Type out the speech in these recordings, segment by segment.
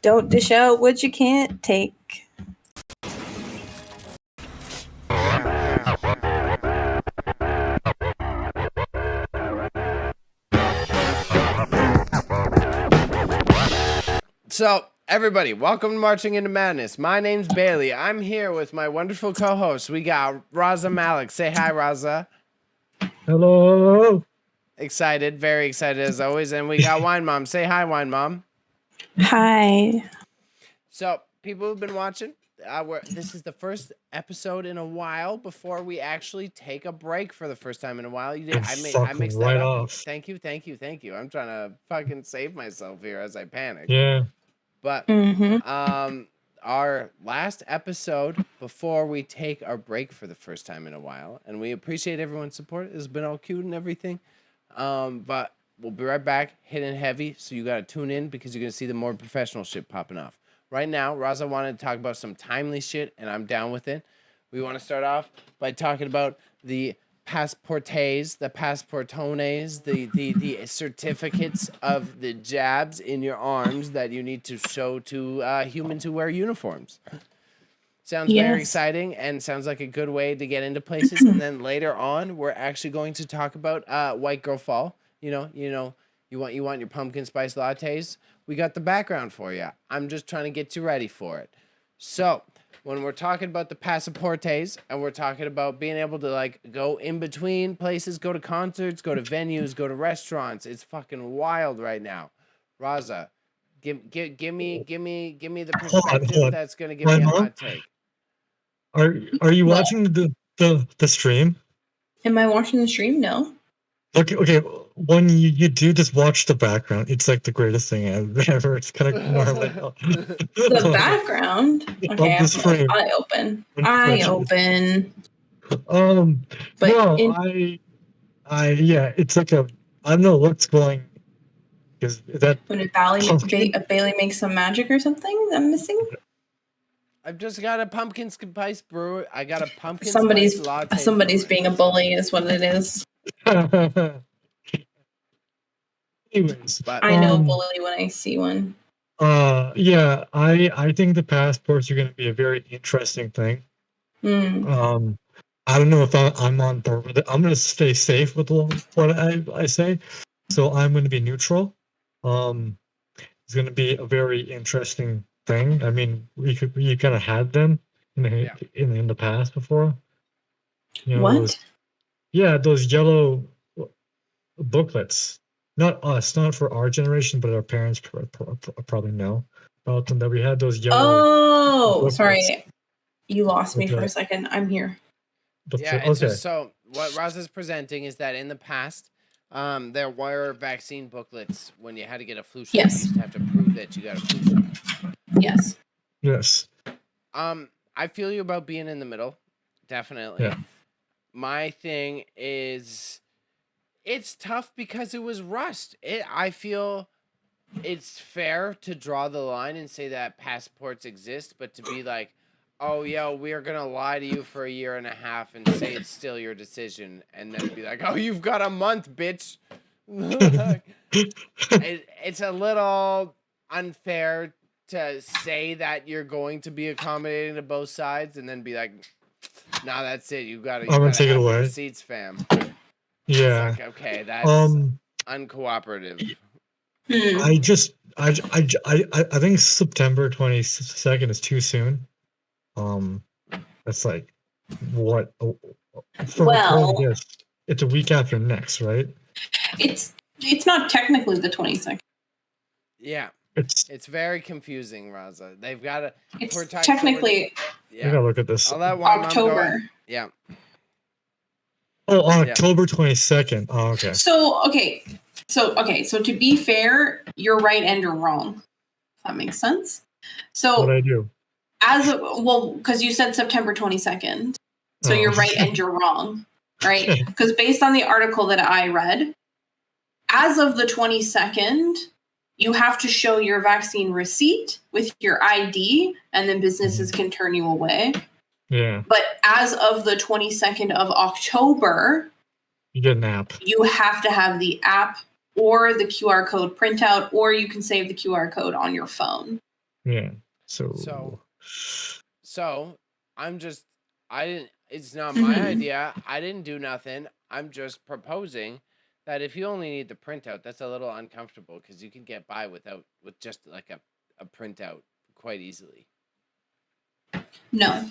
Don't dish out what you can't take. So, everybody, welcome to Marching into Madness. My name's Bailey. I'm here with my wonderful co-host. We got Raza Malik. Say hi, Raza. Hello. Excited, very excited as always. And we got Wine Mom. Say hi, Wine Mom. Hi. So, people who've been watching, this is the first episode in a while before we actually take a break for the first time in a while. I mixed that up. Off. Thank you. I'm trying to fucking save myself here as I panic. Yeah. But our last episode before we take our break for the first time in a while, and we appreciate everyone's support. It's been all cute and everything. But we'll be right back, hitting heavy, so you got to tune in because you're going to see the more professional shit popping off. Right now, Raza wanted to talk about some timely shit, and I'm down with it. We want to start off by talking about the passportes, the passportones, the certificates of the jabs in your arms that you need to show to humans who wear uniforms. Sounds very exciting and sounds like a good way to get into places. And then later on, we're actually going to talk about White Girl Fall. You want your pumpkin spice lattes. We got the background for you. I'm just trying to get you ready for it. So, when we're talking about the passaportes and we're talking about being able to like go in between places, go to concerts, go to venues, go to restaurants, it's fucking wild right now. Raza, give me the perspective that's gonna give me a hot take. Are you watching the stream? Am I watching the stream? No. Okay. When you do just watch the background, it's like the greatest thing ever. It's kind of gnarly. The background. Okay, the stream. I open. But it's like I don't know what's going. Is that when Bailey makes some magic or something? I'm missing. I've just got a pumpkin spice brew. I got a pumpkin spice latte. Somebody's being a bully, is what it is. Anyways, but I know bully when I see one. I think the passports are going to be a very interesting thing. I don't know if I'm on board with it. I'm going to stay safe with what I say, so I'm going to be neutral. It's going to be a very interesting thing. I mean, we kind of had them in the past before. What? Those yellow booklets. Not for our generation, but our parents probably know about them. That we had those yellow. Oh, booklets. Sorry, you lost me for a second. I'm here. So what Raza's presenting is that in the past, there were vaccine booklets when you had to get a flu shot. Yes. You used to have to prove that you got a flu shot. Yes. Yes. I feel you about being in the middle. Definitely. Yeah. My thing is, it's tough because it was rust. I feel it's fair to draw the line and say that passports exist, but to be like, oh, yeah, we're going to lie to you for a year and a half and say it's still your decision, and then be like, oh, you've got a month, bitch. It's a little unfair to say that you're going to be accommodating to both sides and then be like, nah, that's it. You got to take it away. Seats, fam. Yeah. It's like, okay, that's uncooperative. I think September 22nd is too soon. That's like what? It's a week after next, right? It's not technically the 22nd. Yeah. It's very confusing, Raza. They've got to. It's technically. I gotta look at this. October. Yeah. Oh, October 22nd. Oh, okay. So to be fair, you're right and you're wrong. If that makes sense. So what I do? Because you said September 22nd. So you're right and you're wrong, right? Because based on the article that I read, as of the 22nd, you have to show your vaccine receipt with your ID, and then businesses can turn you away. Yeah. But as of the 22nd of October, you get an app. You have to have the app or the QR code printout, or you can save the QR code on your phone. Yeah. So it's not my idea. I didn't do nothing. I'm just proposing that if you only need the printout, that's a little uncomfortable because you can get by with just like a printout quite easily. No.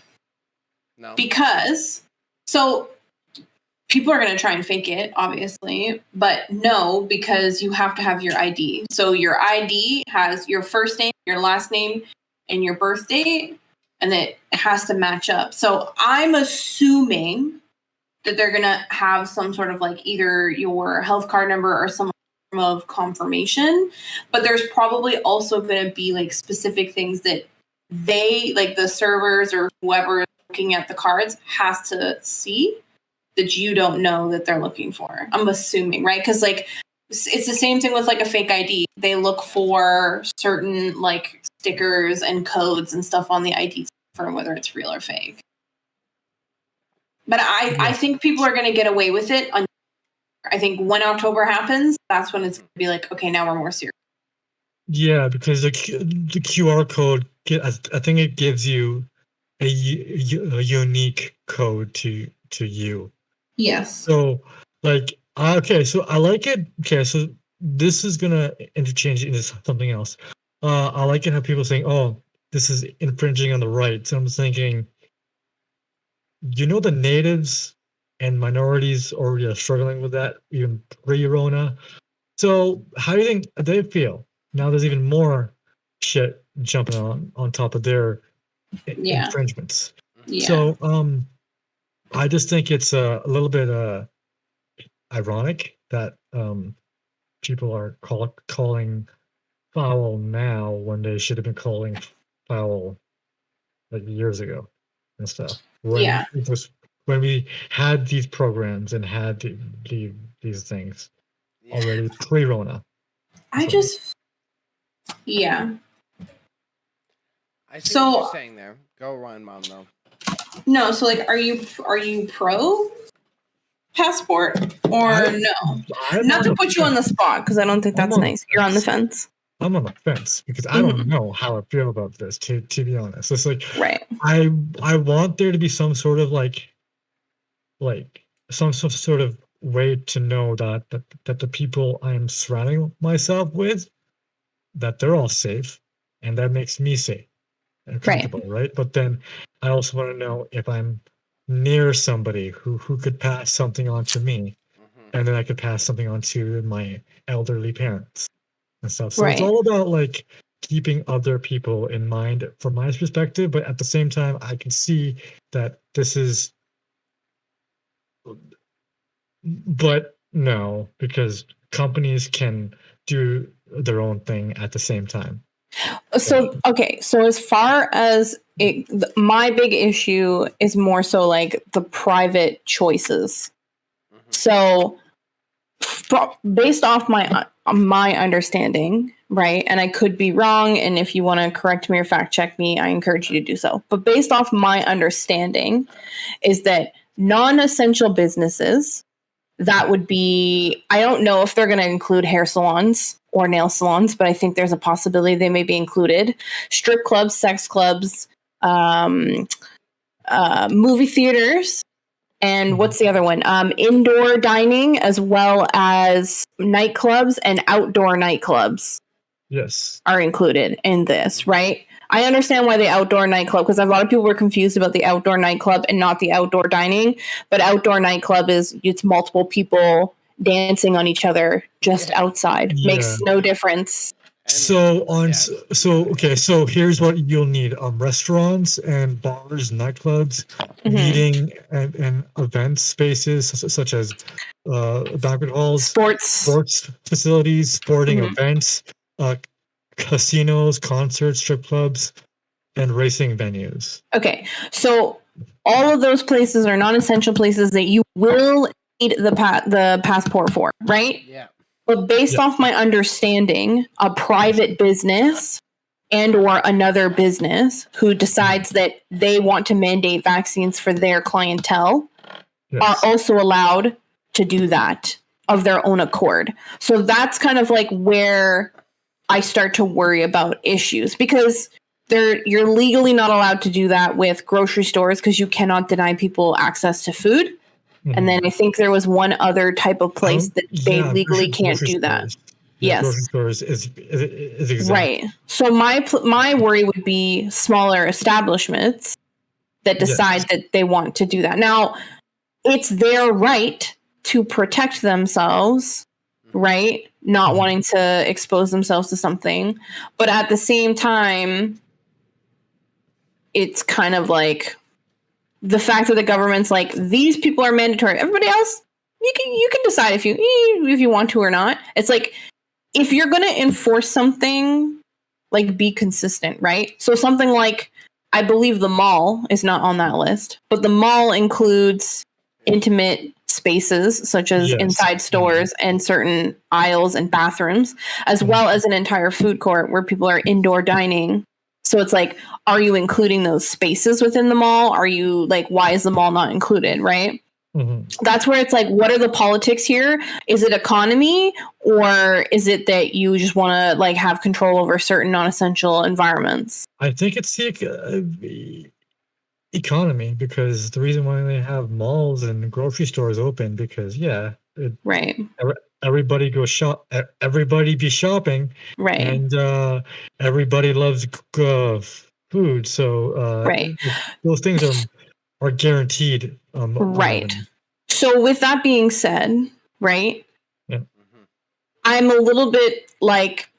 No. Because people are going to try and fake it, obviously, but no, because you have to have your ID. So your ID has your first name, your last name, and your birth date, and it has to match up. So I'm assuming that they're going to have some sort of like either your health card number or some form of confirmation, but there's probably also going to be like specific things that they, like the servers or whoever is looking at the cards, has to see that you don't know that they're looking for. I'm assuming, right? Because like it's the same thing with like a fake ID. They look for certain like stickers and codes and stuff on the ID for whether it's real or fake. But I think people are going to get away with it. I think when October happens, that's when it's going to be like, okay, now we're more serious. Yeah, because the QR code, I think it gives you a unique code to you. Yes. So, like, okay, so I like it. Okay, so this is gonna interchange into something else. I like it how people saying, "Oh, this is infringing on the rights." I'm thinking, the natives and minorities already are struggling with that even pre-Rona. So, how do you think they feel now? There's even more shit jumping on top of their infringements. Yeah. So, I just think it's a little bit ironic that people are calling foul now when they should have been calling foul like years ago and stuff. When we had these programs and had these things already pre-Rona. I see what you're saying there. Go on, Mom, though. No, so like, are you pro passport or no? Not to put you on the spot, because I don't think that's nice. You're on the fence. I'm on the fence because I don't know how I feel about this. To be honest, it's like I want there to be some sort of like some sort of way to know that the people I'm surrounding myself with, that they're all safe, and that makes me safe and comfortable, right? But then I also want to know if I'm near somebody who could pass something on to me, and then I could pass something on to my elderly parents and stuff. So it's all about like keeping other people in mind from my perspective, but at the same time, I can see that this is, but no, because companies can do their own thing at the same time. So, okay. So as far as my big issue is more so like the private choices. So based off my understanding, right? And I could be wrong. And if you want to correct me or fact check me, I encourage you to do so. But based off my understanding is that non-essential businesses, that would be, I don't know if they're going to include hair salons or nail salons, but I think there's a possibility they may be included. Strip clubs, sex clubs, movie theaters, and what's the other one? Indoor dining, as well as nightclubs and outdoor nightclubs. Yes, are included in this, right? I understand why the outdoor nightclub, because a lot of people were confused about the outdoor nightclub and not the outdoor dining. But outdoor nightclub it's multiple people dancing on each other just outside. Makes no difference. So here's what you'll need: restaurants and bars, nightclubs, meeting and event spaces such as banquet halls, sports facilities, sporting events, casinos, concerts, strip clubs, and racing venues. Okay, so all of those places are non-essential places that you will need the passport for, right? Yeah. But based off my understanding, a private business and or another business who decides that they want to mandate vaccines for their clientele are also allowed to do that. of their own accord. So that's kind of like where I start to worry about issues, because you're legally not allowed to do that with grocery stores because you cannot deny people access to food. Mm-hmm. And then I think there was one other type of place that they legally can't do that. Yeah, yes. Grocery stores is exempt. Right. So my worry would be smaller establishments that decide that they want to do that. Now, it's their right to protect themselves, right? Not wanting to expose themselves to something. But at the same time, it's kind of like the fact that the government's like, these people are mandatory. Everybody else, you can decide if you want to or not. It's like, if you're going to enforce something, like, be consistent, right? So something like, I believe the mall is not on that list, but the mall includes intimate spaces such as inside stores and certain aisles and bathrooms, as well as an entire food court where people are indoor dining. So it's like, are you including those spaces within the mall? Are you like, why is the mall not included, right? Mm-hmm. That's where it's like, what are the politics here? Is it economy, or is it that you just want to like have control over certain non-essential environments? I think it's the economy, because the reason why they have malls and grocery stores open, because right, everybody goes shop, everybody be shopping, right, and everybody loves food, so right, those things are guaranteed. Right. So with that being said, right, I'm a little bit like,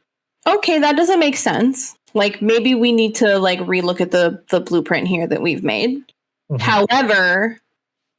okay, that doesn't make sense. Like, maybe we need to like relook at the blueprint here that we've made. However,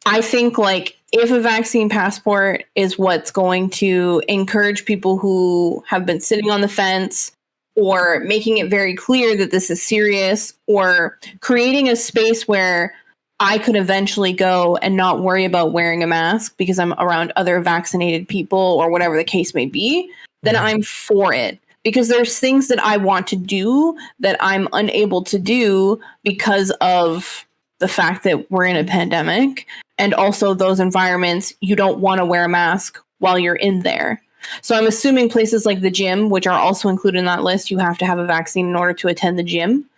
I think like if a vaccine passport is what's going to encourage people who have been sitting on the fence, or making it very clear that this is serious, or creating a space where I could eventually go and not worry about wearing a mask because I'm around other vaccinated people or whatever the case may be, then I'm for it. Because there's things that I want to do that I'm unable to do because of the fact that we're in a pandemic. And also those environments, you don't want to wear a mask while you're in there. So I'm assuming places like the gym, which are also included in that list, you have to have a vaccine in order to attend the gym.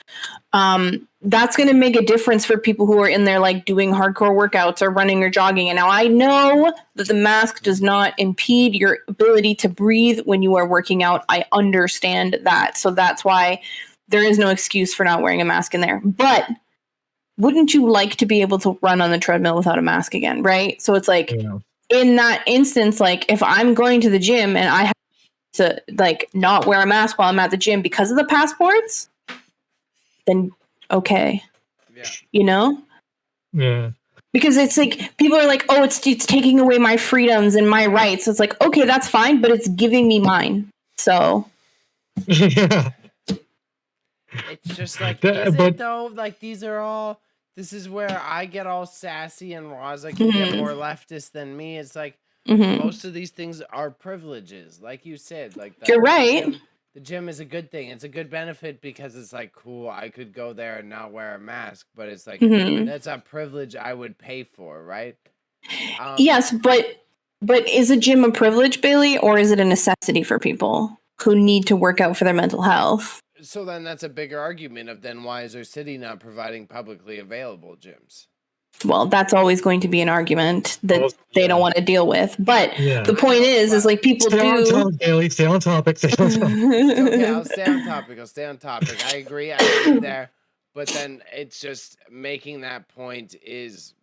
That's going to make a difference for people who are in there like doing hardcore workouts or running or jogging. And now I know that the mask does not impede your ability to breathe when you are working out. I understand that. So that's why there is no excuse for not wearing a mask in there. But wouldn't you like to be able to run on the treadmill without a mask again, right? So it's like, in that instance, like if I'm going to the gym and I have to like not wear a mask while I'm at the gym because of the passports, then okay. You know? Yeah. Because it's like, people are like, oh, it's taking away my freedoms and my rights. It's like, okay, that's fine, but it's giving me mine. So. Yeah. It's just like, it though? Like, this is where I get all sassy and Raza can get more leftist than me. It's like, most of these things are privileges. Like you said, like you're right. The gym is a good thing. It's a good benefit because it's like, cool, I could go there and not wear a mask, but it's like, that's a privilege I would pay for, right? Yes, but is a gym a privilege, Bailey, or is it a necessity for people who need to work out for their mental health? So then that's a bigger argument of then why is our city not providing publicly available gyms? Well, that's always going to be an argument that they don't want to deal with. But the point is like people stay on topic, stay on topic. Okay, I'll stay on topic. I agree there. But then it's just making that point is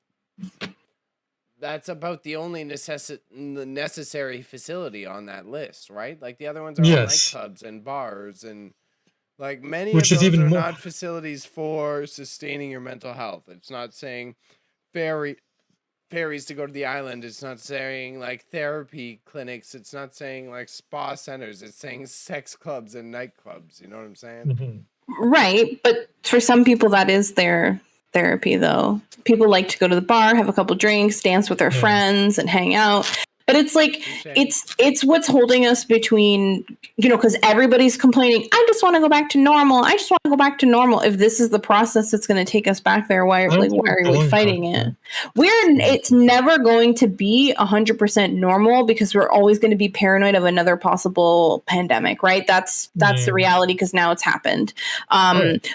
that's about the only necessary facility on that list, right? Like the other ones are all nightclubs and bars and like many of those are not facilities for sustaining your mental health. It's not saying ferries to go to the island. It's not saying like therapy clinics. It's not saying like spa centers. It's saying sex clubs and nightclubs. You know what I'm saying? Right. But for some people, that is their therapy, though. People like to go to the bar, have a couple drinks, dance with their friends, and hang out. But it's like it's what's holding us between, because everybody's complaining, I just want to go back to normal. I just want to go back to normal. If this is the process that's going to take us back there, why are we fighting it? It's never going to be 100% normal because we're always going to be paranoid of another possible pandemic, right? That's the reality because now it's happened.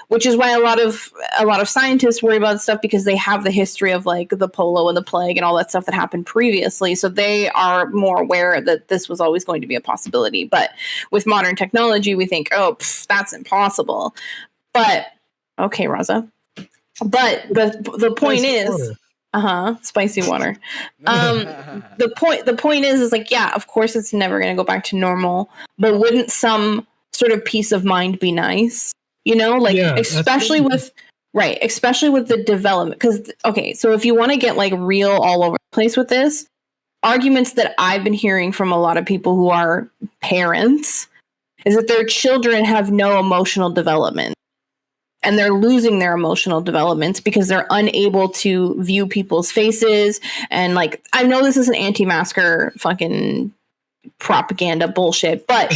Which is why a lot of scientists worry about stuff because they have the history of like the polio and the plague and all that stuff that happened previously. So they are more aware that this was always going to be a possibility. But with modern technology, we think, that's impossible. But okay, Raza. But the point is, spicy water. The point is like, yeah, of course it's never going to go back to normal. But wouldn't some sort of peace of mind be nice? Especially with the development. Because so if you want to get like real all over the place with this, arguments that I've been hearing from a lot of people who are parents is that their children have no emotional development. And they're losing their emotional developments because they're unable to view people's faces. And like, I know this is an anti-masker fucking propaganda bullshit, but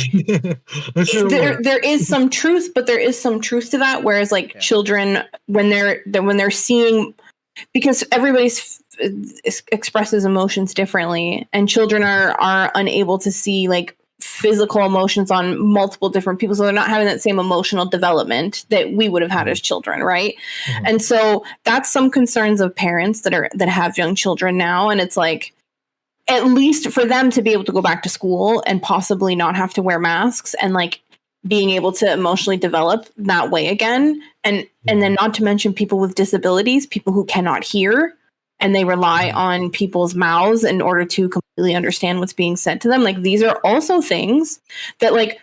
there is some truth, but there is some truth to that. Whereas like children, when they're seeing, because everybody's expresses emotions differently, and children are unable to see like physical emotions on multiple different people, so they're not having that same emotional development that we would have had as children, right? And so that's some concerns of parents that have young children now, and it's like, at least for them to be able to go back to school and possibly not have to wear masks and like being able to emotionally develop that way again. And then not to mention people with disabilities, people who cannot hear and they rely on people's mouths in order to completely understand what's being said to them. Like, these are also things that like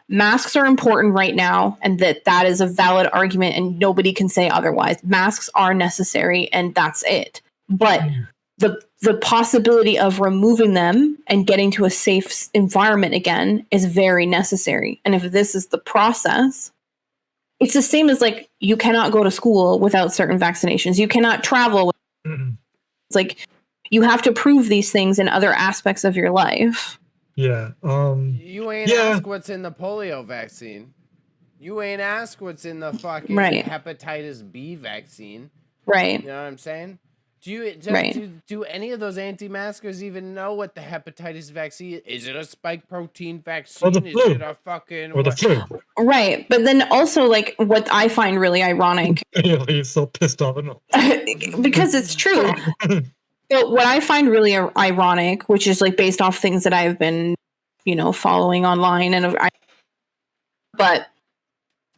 masks are important right now, and that is a valid argument and nobody can say otherwise. Masks are necessary and that's it. But the possibility of removing them and getting to a safe environment again is very necessary. And if this is the process, it's the same as like, you cannot go to school without certain vaccinations. You cannot travel. It's like, you have to prove these things in other aspects of your life. Yeah. You ain't ask what's in the polio vaccine. You ain't ask what's in the fucking hepatitis B vaccine. Right. You know what I'm saying? Do any of those anti-maskers even know what the hepatitis vaccine is? Is it a spike protein vaccine? Is it a fucking the flu? Right. But then also, like, what I find really ironic, he's so pissed off because it's true. But what I find really ironic, which is like based off things that I've been, following online, but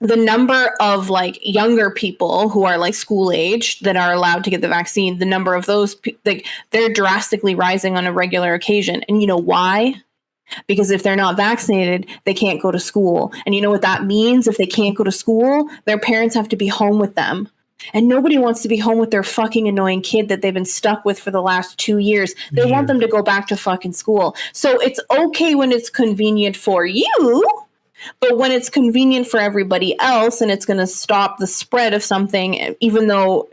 the number of like younger people who are like school age that are allowed to get the vaccine, the number of those, like, they're drastically rising on a regular occasion. And you know why? Because if they're not vaccinated, they can't go to school. And you know what that means? If they can't go to school, their parents have to be home with them. And nobody wants to be home with their fucking annoying kid that they've been stuck with for the last 2 years. They want them to go back to fucking school. So it's okay when it's convenient for you, but when it's convenient for everybody else and it's going to stop the spread of something, even though,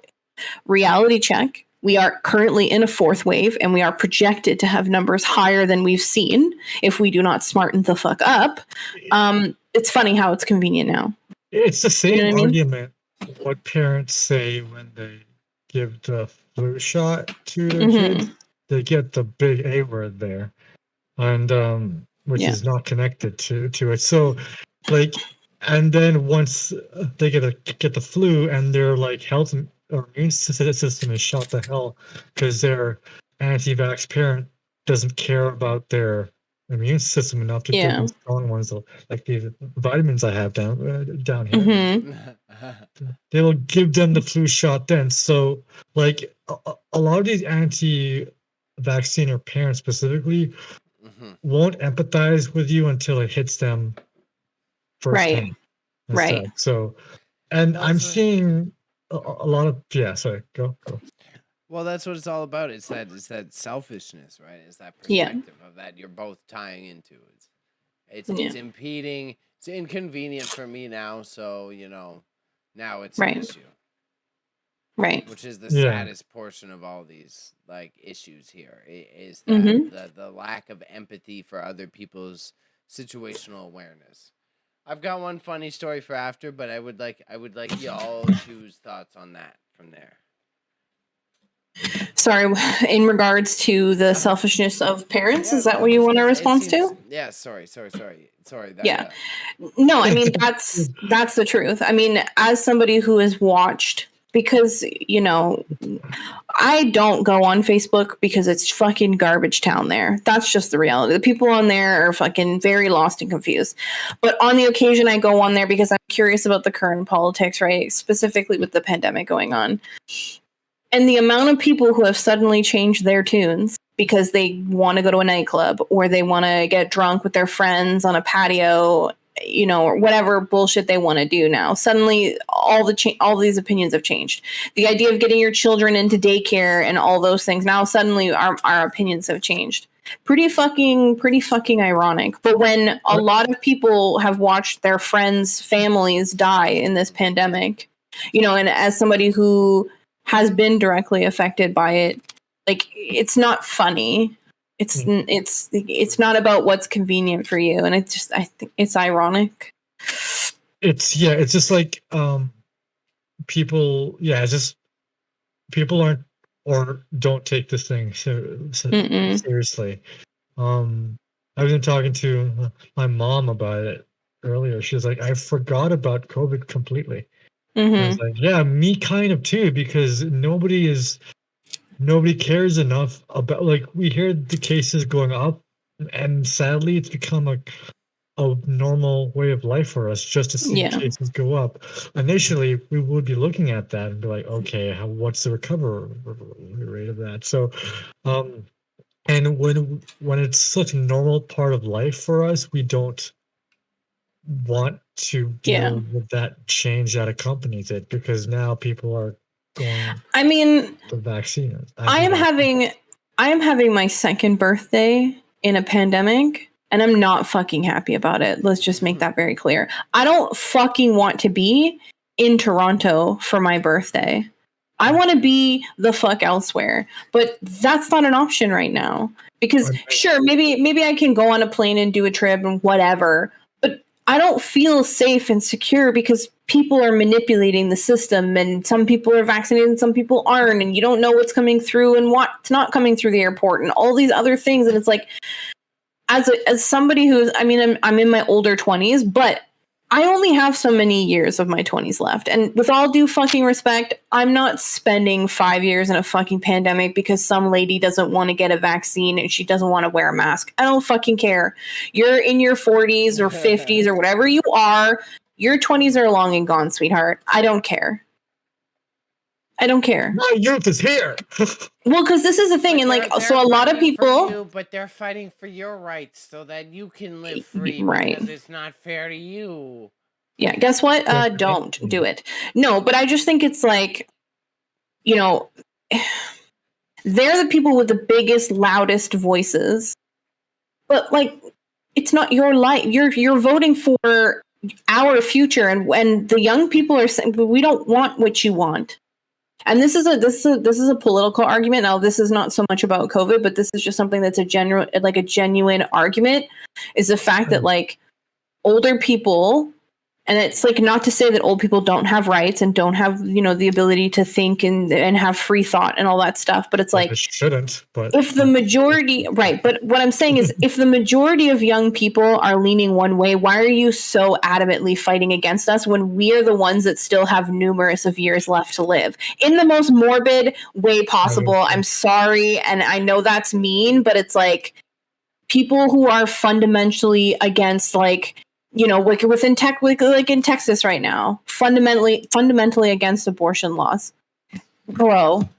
reality check, we are currently in a fourth wave and we are projected to have numbers higher than we've seen if we do not smarten the fuck up. It's funny how it's convenient now. It's the same argument what parents say when they give the flu shot to their kids. They get the big A word there, and which is not connected to it. So, like, and then once they get the flu and their like health or immune system is shot to hell because their anti-vax parent doesn't care about their immune system enough to give them strong ones, like the vitamins I have down here. They will give them the flu shot then. So, like, a lot of these anti-vacciner parents specifically won't empathize with you until it hits them firsthand. Right. So, and I'm seeing a lot of sorry, go. Well, that's what it's all about. It's that selfishness, right? It's that perspective of that you're both tying into. It's impeding. It's inconvenient for me now, so now it's an issue. Right. Which is the Yeah. saddest portion of all these like issues here is that the lack of empathy for other people's situational awareness. I've got one funny story for after, but I would like y'all two's thoughts on that from there. Sorry, in regards to the selfishness of parents, Yeah, is that what you want a response to? Yeah, sorry. Yeah. No, I mean, that's the truth. I mean, as somebody who has watched, because, you know, I don't go on Facebook because it's fucking garbage town there. That's just the reality. The people on there are fucking very lost and confused. But on the occasion I go on there because I'm curious about the current politics, right? Specifically with the pandemic going on. And the amount of people who have suddenly changed their tunes because they want to go to a nightclub or they want to get drunk with their friends on a patio, you know, or whatever bullshit they want to do now. Suddenly, all these opinions have changed. The idea of getting your children into daycare and all those things, now suddenly our opinions have changed. Pretty fucking ironic. But when a lot of people have watched their friends' families die in this pandemic, you know, and as somebody who has been directly affected by it, like, it's not funny. It's not about what's convenient for you, and I think it's ironic. It's just like people aren't or don't take this thing seriously. I've been talking to my mom about it earlier. She was like, I forgot about COVID completely. I was like, yeah, me kind of too, because nobody cares enough about, like, we hear the cases going up, and sadly it's become a normal way of life for us just to see cases go up. Initially, we would be looking at that and be like, okay, what's the recovery rate of that? So, and when it's such a normal part of life for us, we don't want to deal with that change that accompanies it, because now people are going. I mean, the vaccine. I am having my second birthday in a pandemic, and I'm not fucking happy about it. Let's just make that very clear. I don't fucking want to be in Toronto for my birthday. I want to be the fuck elsewhere, but that's not an option right now. Because sure, maybe I can go on a plane and do a trip and whatever, but I don't feel safe and secure because people are manipulating the system, and some people are vaccinated and some people aren't, and you don't know what's coming through and what's not coming through the airport and all these other things. And it's like, as somebody who's, I mean, I'm in my older 20s, but I only have so many years of my 20s left. And with all due fucking respect, I'm not spending 5 years in a fucking pandemic because some lady doesn't want to get a vaccine and she doesn't want to wear a mask. I don't fucking care. You're in your 40s or 50s or whatever you are. Your 20s are long and gone, sweetheart. I don't care. My youth is here. Well, because this is the thing, and like, so a lot of people, but they're fighting for your rights so that you can live free, right? Because it's not fair to you. Yeah, guess what? Don't do it. No, but I just think it's like, you know, they're the people with the biggest, loudest voices, but like, it's not your life. You're voting for our future, and when the young people are saying, we don't want what you want. And this is a political argument. Now, this is not so much about COVID, but this is just something that's a genuine argument, is the fact that, like, older people, and it's like, not to say that old people don't have rights and don't have, you know, the ability to think and have free thought and all that stuff, but it's like, it shouldn't. But if the majority, right? But what I'm saying is, if the majority of young people are leaning one way, why are you so adamantly fighting against us when we are the ones that still have numerous of years left to live in the most morbid way possible? I'm sorry, and I know that's mean, but it's like, people who are fundamentally against, like, you know, like within tech, like in Texas right now, fundamentally against abortion laws. Bro,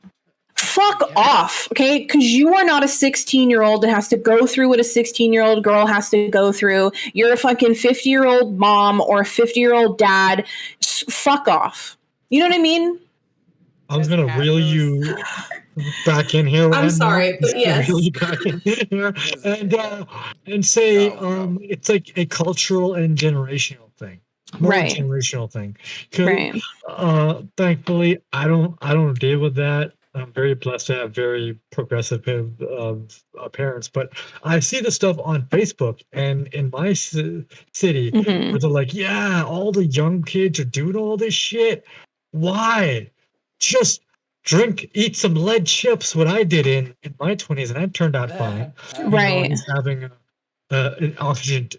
fuck off, okay? Because you are not a 16-year-old that has to go through what a 16-year-old girl has to go through. You're a fucking 50-year-old mom or a 50-year-old dad. Fuck off. You know what I mean? I was gonna reel you back in here. I'm sorry, but yes. Reel you back in here and say it's like a cultural and generational thing. more Right. generational thing. 'Cause, Right. thankfully, I don't deal with that. I'm very blessed to have very progressive parents, but I see the stuff on Facebook and in my city where Mhm. they're like, "Yeah, all the young kids are doing all this shit. Why? Just eat some lead chips." What I did in my 20s, and I turned out fine. You know, Right. he's having an oxygen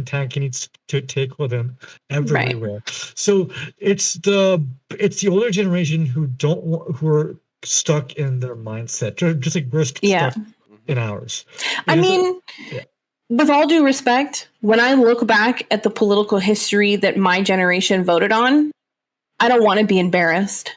tank he needs to take with him Right. everywhere. So it's the older generation who are stuck in their mindset, just like we're Yeah. stuck in ours. I It is mean, yeah. with all due respect, when I look back at the political history that my generation voted on, I don't want to be embarrassed.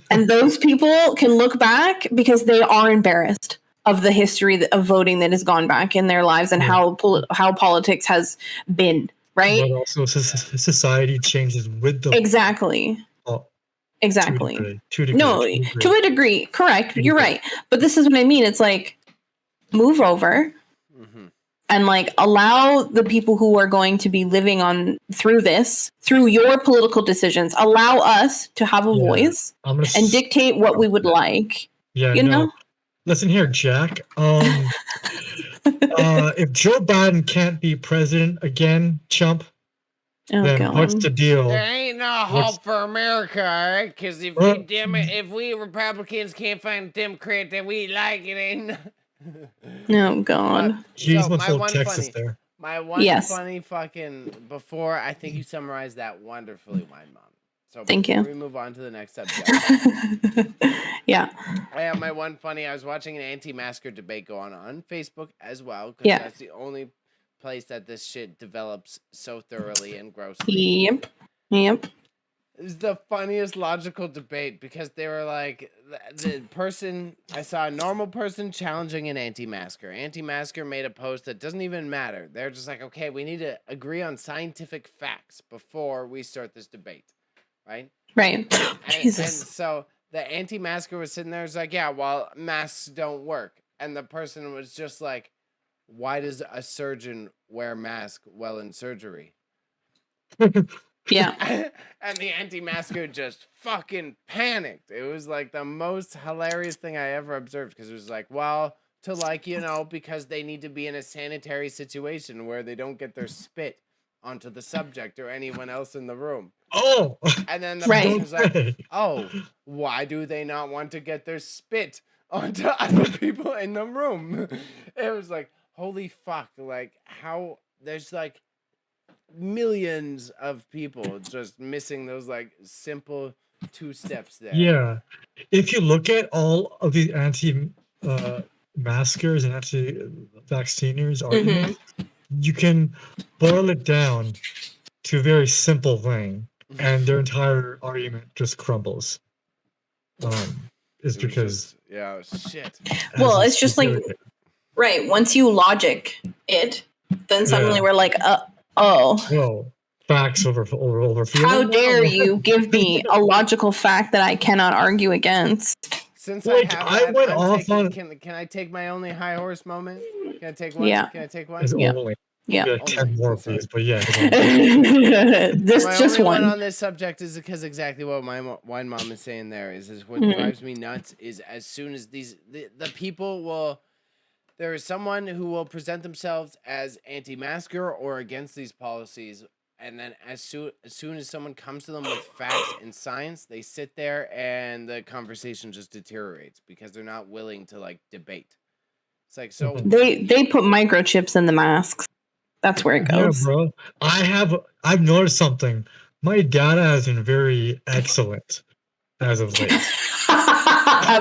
And those people can look back because they are embarrassed of the history of voting that has gone back in their lives and Yeah. how politics has been, right? But also society changes with the Exactly. oh, Exactly. to a degree, No, to a degree, correct. You're right. But this is what I mean. It's like, move over and like allow the people who are going to be living on through your political decisions, allow us to have a voice and dictate what we would like. Yeah, you know? Listen here, Jack. If Joe Biden can't be president again, chump, then what's the deal? There ain't no hope for America, all right? Because if we Republicans can't find a Democrat that we like, it ain't. Oh God. Jeez, what's old Texas there? My one funny fucking before I think you summarized that wonderfully, Wine Mom. So thank you. We move on to the next subject. Yeah. My one funny. I was watching an anti-masker debate go on Facebook as well because that's the only place that this shit develops so thoroughly and grossly. Yep. It was the funniest logical debate because they were like, the person, I saw a normal person challenging an anti-masker. Anti-masker made a post that doesn't even matter. They're just like, okay, we need to agree on scientific facts before we start this debate. Right? Right. Jesus. And so the anti-masker was sitting there, was like, yeah, well, masks don't work. And the person was just like, why does a surgeon wear a mask while in surgery? Yeah. And the anti-masker just fucking panicked. It was like the most hilarious thing I ever observed because it was like, well, to like, because they need to be in a sanitary situation where they don't get their spit onto the subject or anyone else in the room. Oh. And then the person was like, oh, why do they not want to get their spit onto other people in the room? It was like, holy fuck, like how there's like millions of people just missing those like simple 2 steps there. Yeah. If you look at all of the anti-maskers and anti-vacciners arguments, you can boil it down to a very simple thing, and their entire argument just crumbles. It's because shit. Well, it's just like right. Once you logic it, then suddenly we're like, Well, facts over feeling. How dare you give me a logical fact that I cannot argue against? Since can I take my only high horse moment? Can I take one? Yeah. Can I take one? It's only. Yeah. 10 more, please. But yeah. This my just only one on this subject is because exactly what my wine mom is saying there is what drives me nuts is as soon as the people will. There is someone who will present themselves as anti-masker or against these policies, and then as soon as someone comes to them with facts and science, they sit there and the conversation just deteriorates because they're not willing to like debate. It's like so they put microchips in the masks. That's where it goes. Yeah, bro. I've noticed something. My data has been very excellent as of late.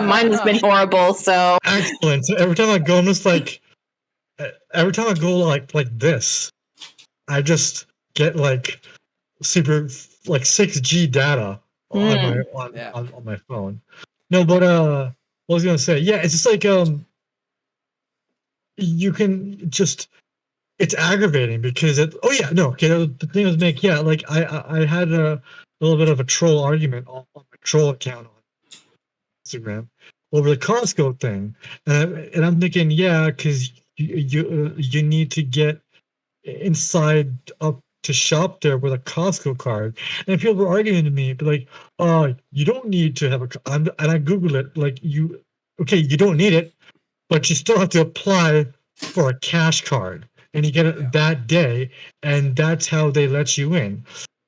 Mine has been horrible, so excellent. So every time I go, I'm just like this, I just get like super like 6G data on my phone. No, but what was I gonna say? Yeah, it's just like you can just it's aggravating because the thing was like I had a little bit of a troll argument on my troll account on Instagram over the Costco thing, and I'm thinking, because you need to get inside up to shop there with a Costco card, and people were arguing to me, but like, you don't need to have and I Googled it, like you don't need it, but you still have to apply for a cash card, and you get it that day, and that's how they let you in.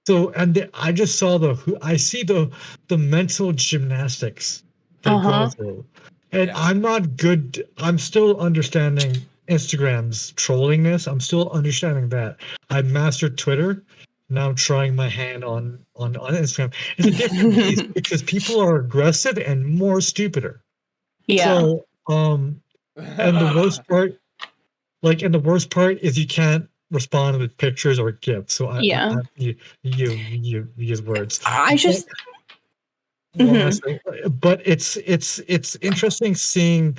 So, and I just saw I see the mental gymnastics they go through, and I'm not good. I'm still understanding Instagram's trollingness. I'm still understanding that. I mastered Twitter. Now I'm trying my hand on Instagram. It's a different beast because people are aggressive and more stupider. Yeah. So, and the worst part, is you can't respond with pictures or gifs. So you use words. I just. But it's interesting seeing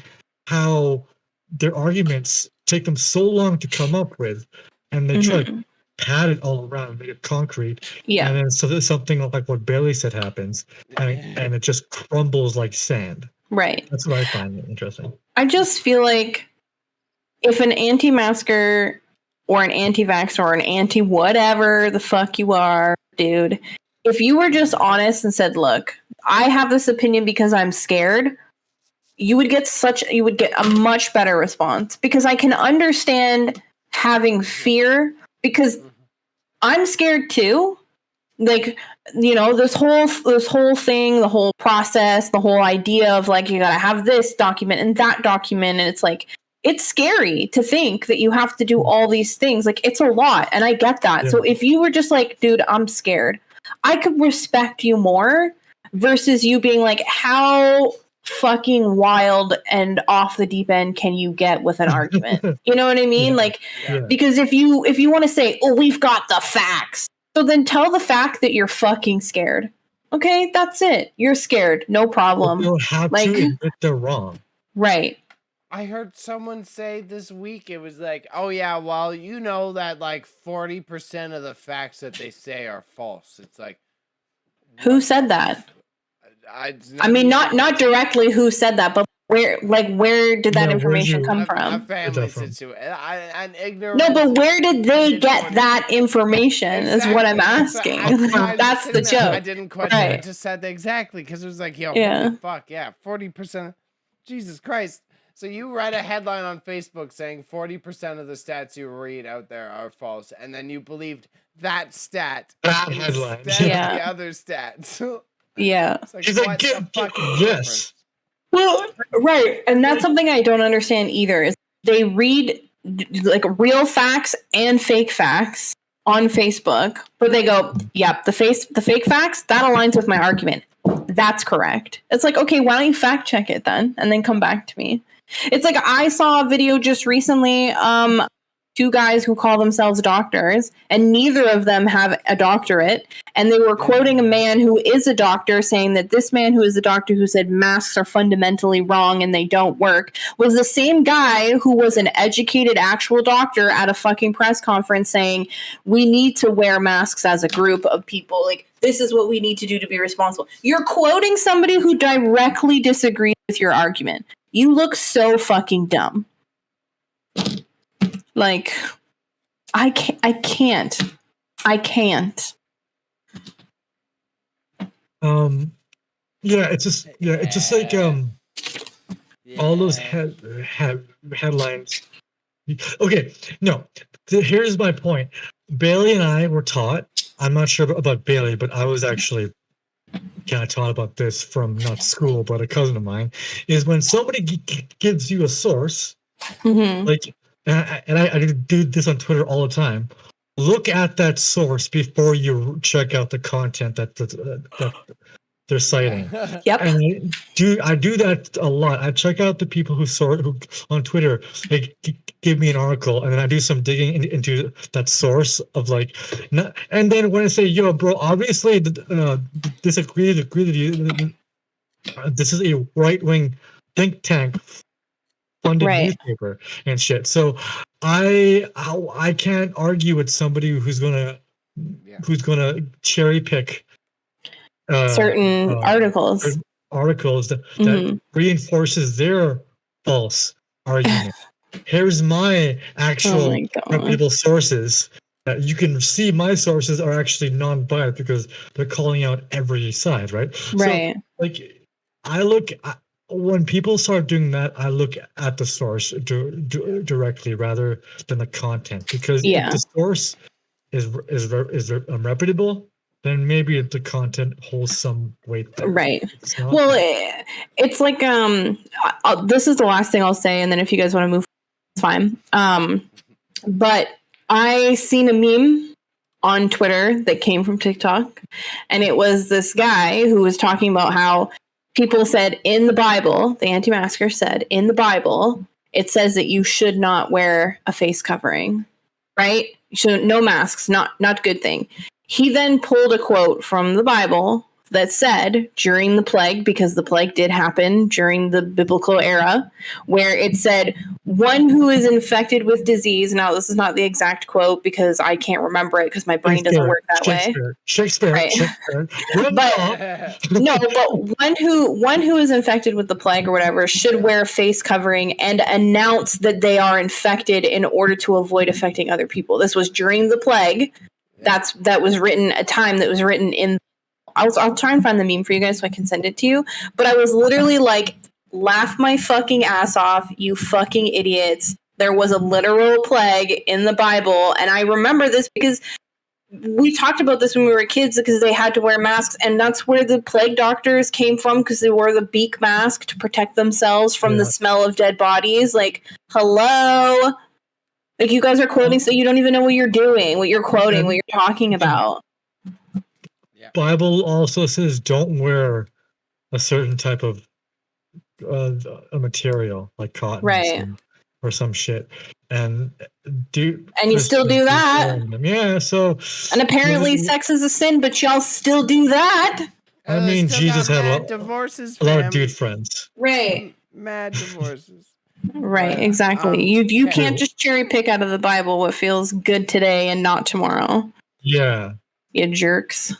how their arguments take them so long to come up with, and they try to pad it all around, make it concrete. Yeah. And then so something like what Bailey said happens, and it just crumbles like sand. Right. That's what I find interesting. I just feel like if an anti-masker or an anti-vaxxer or an anti-whatever the fuck you are, dude, if you were just honest and said, look, I have this opinion because I'm scared, you would get a much better response, because I can understand having fear, because I'm scared too. Like, this whole thing, the whole process, the whole idea of like, you gotta have this document and that document. And it's like, it's scary to think that you have to do all these things. Like, it's a lot. And I get that. Yeah. So if you were just like, dude, I'm scared, I could respect you more versus you being like, how fucking wild and off the deep end can you get with an argument? You know what I mean? Because if you want to say, oh, we've got the facts, so then tell the fact that you're fucking scared. Okay, that's it. You're scared. No problem. You don't have to admit they're wrong. Right. I heard someone say this week, it was like, oh yeah, well, you know that like 40% of the facts that they say are false. It's like, who said that? I mean, not directly who said that, but where did that information come from? A family situation. An ignorant. No, but where did they get that information? Exactly. Is what I'm asking. That's the joke. I didn't question it. I just said that exactly because it was like, yo, holy fuck, 40%. Jesus Christ. So you write a headline on Facebook saying 40% of the stats you read out there are false, and then you believed that stat headline instead of the other stat. Yeah. It's like, what the fucking difference? Well, right. And that's something I don't understand either, is they read like real facts and fake facts on Facebook, but they go, yep, the fake facts, that aligns with my argument. That's correct. It's like, okay, why don't you fact check it then and then come back to me? It's like, I saw a video just recently, two guys who call themselves doctors, and neither of them have a doctorate. And they were quoting a man who is a doctor, saying that this man who is a doctor who said masks are fundamentally wrong and they don't work was the same guy who was an educated actual doctor at a fucking press conference saying, we need to wear masks as a group of people. Like, this is what we need to do to be responsible. You're quoting somebody who directly disagrees with your argument. You look so fucking dumb. Like, I can't. It's just like all those headlines. Okay, no. Here's my point. Bailey and I were taught. I'm not sure about Bailey, but I was actually kind of taught about this from not school, but a cousin of mine. Is when somebody gives you a source, like. And I do this on Twitter all the time. Look at that source before you check out the content that they're citing. Yep. And I do that a lot. I check out the people who on Twitter, they give me an article, and then I do some digging into that source of like, and then when I say, yo, bro, obviously disagree with you. This is a right-wing think tank funded newspaper and shit. So I can't argue with somebody who's gonna cherry pick certain articles that reinforces their false argument. Here's my actual reputable sources, You can see my sources are actually non-biased because they're calling out every side, right? Right. So, like, when people start doing that, I look at the source directly rather than the content, because if the source is reputable, then maybe the content holds some weight there. Right. It's not, Well, it's like this is the last thing I'll say, and then if you guys want to move, it's fine. But I seen a meme on Twitter that came from TikTok, and it was this guy who was talking about how people said in the Bible, the anti-masker said in the Bible, it says that you should not wear a face covering, right? You should, no masks, not good thing. He then pulled a quote from the Bible that said during the plague, because the plague did happen during the biblical era, where it said, one who is infected with disease. Now, this is not the exact quote because I can't remember it because my brain doesn't work that way. Shakespeare. Right. But one who is infected with the plague or whatever should wear a face covering and announce that they are infected in order to avoid affecting other people. This was during the plague. That was written a time that was written in. I'll try and find the meme for you guys so I can send it to you. But I was literally like, laugh my fucking ass off, you fucking idiots. There was a literal plague in the Bible. And I remember this because we talked about this when we were kids because they had to wear masks. And that's where the plague doctors came from, because they wore the beak mask to protect themselves from the smell of dead bodies. Like, hello? Like, you guys are quoting, so you don't even know what you're doing, what you're quoting, what you're talking about. Bible also says don't wear a certain type of a material like cotton, right, or some shit, and you still do that. Yeah, so and apparently sex is a sin, but y'all still do that. I mean, Jesus had a lot of dude friends, right? Mad divorces. Right, exactly. You can't just cherry pick out of the Bible what feels good today and not tomorrow. Yeah, you jerks.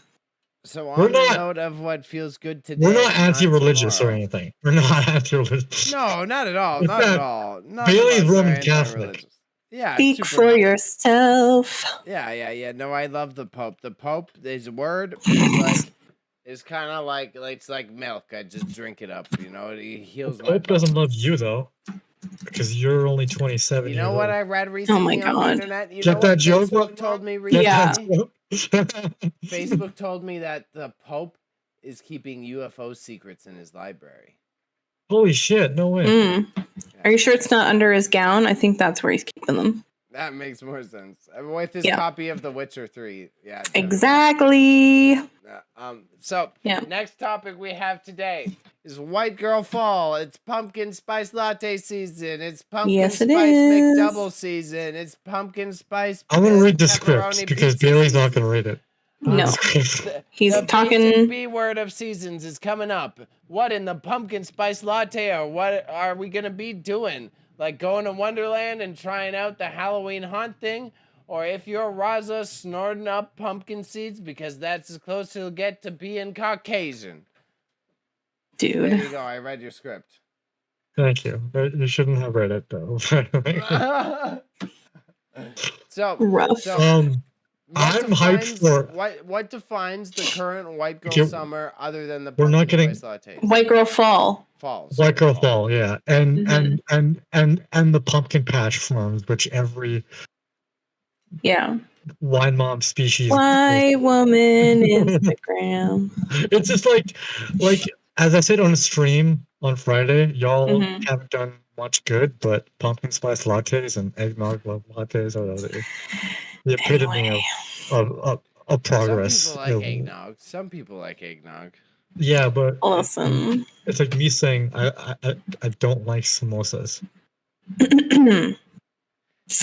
So on the note of what feels good today, we're not anti-religious or anything. We're not anti-religious. No, not at all. Not at all. Bailey's Roman Catholic. Yeah, speak for yourself. Yeah. No, I love the Pope. The Pope, his word is kind of like it's like milk. I just drink it up. You know, he heals. The Pope doesn't love you though, because you're only 27. You know what I read recently on the internet? You Get that joke? Facebook told me recently. Yeah. Facebook told me that the Pope is keeping UFO secrets in his library. Holy shit, no way. Are you sure it's not under his gown? I think that's where he's keeping them. That makes more sense. With his copy of The Witcher 3. Yeah. Definitely. Exactly. So, next topic we have today is White Girl Fall. It's pumpkin spice latte season. It's pumpkin spice McDouble season. It's pumpkin spice. I'm going to read the script because Bailey's not going to read it. No. He's talking. The B word of seasons is coming up. What in the pumpkin spice latte, or what are we going to be doing? Like going to Wonderland and trying out the Halloween haunt thing? Or if you're Raza, snorting up pumpkin seeds, because that's as close as you'll get to being Caucasian. Dude. There you go. I read your script. Thank you. You shouldn't have read it, though. Rough. I'm hyped for... What defines the current White Girl Summer other than the pumpkin spice latte? White Girl Fall. White Girl Fall, yeah. And the pumpkin patch forms, which every... Yeah. Wine mom species. White woman Instagram. It's just like as I said on a stream on Friday, y'all haven't done much good, but pumpkin spice lattes and eggnog lattes are the epitome of progress. Some people like eggnog. Yeah, but awesome. It's like me saying I don't like samosas.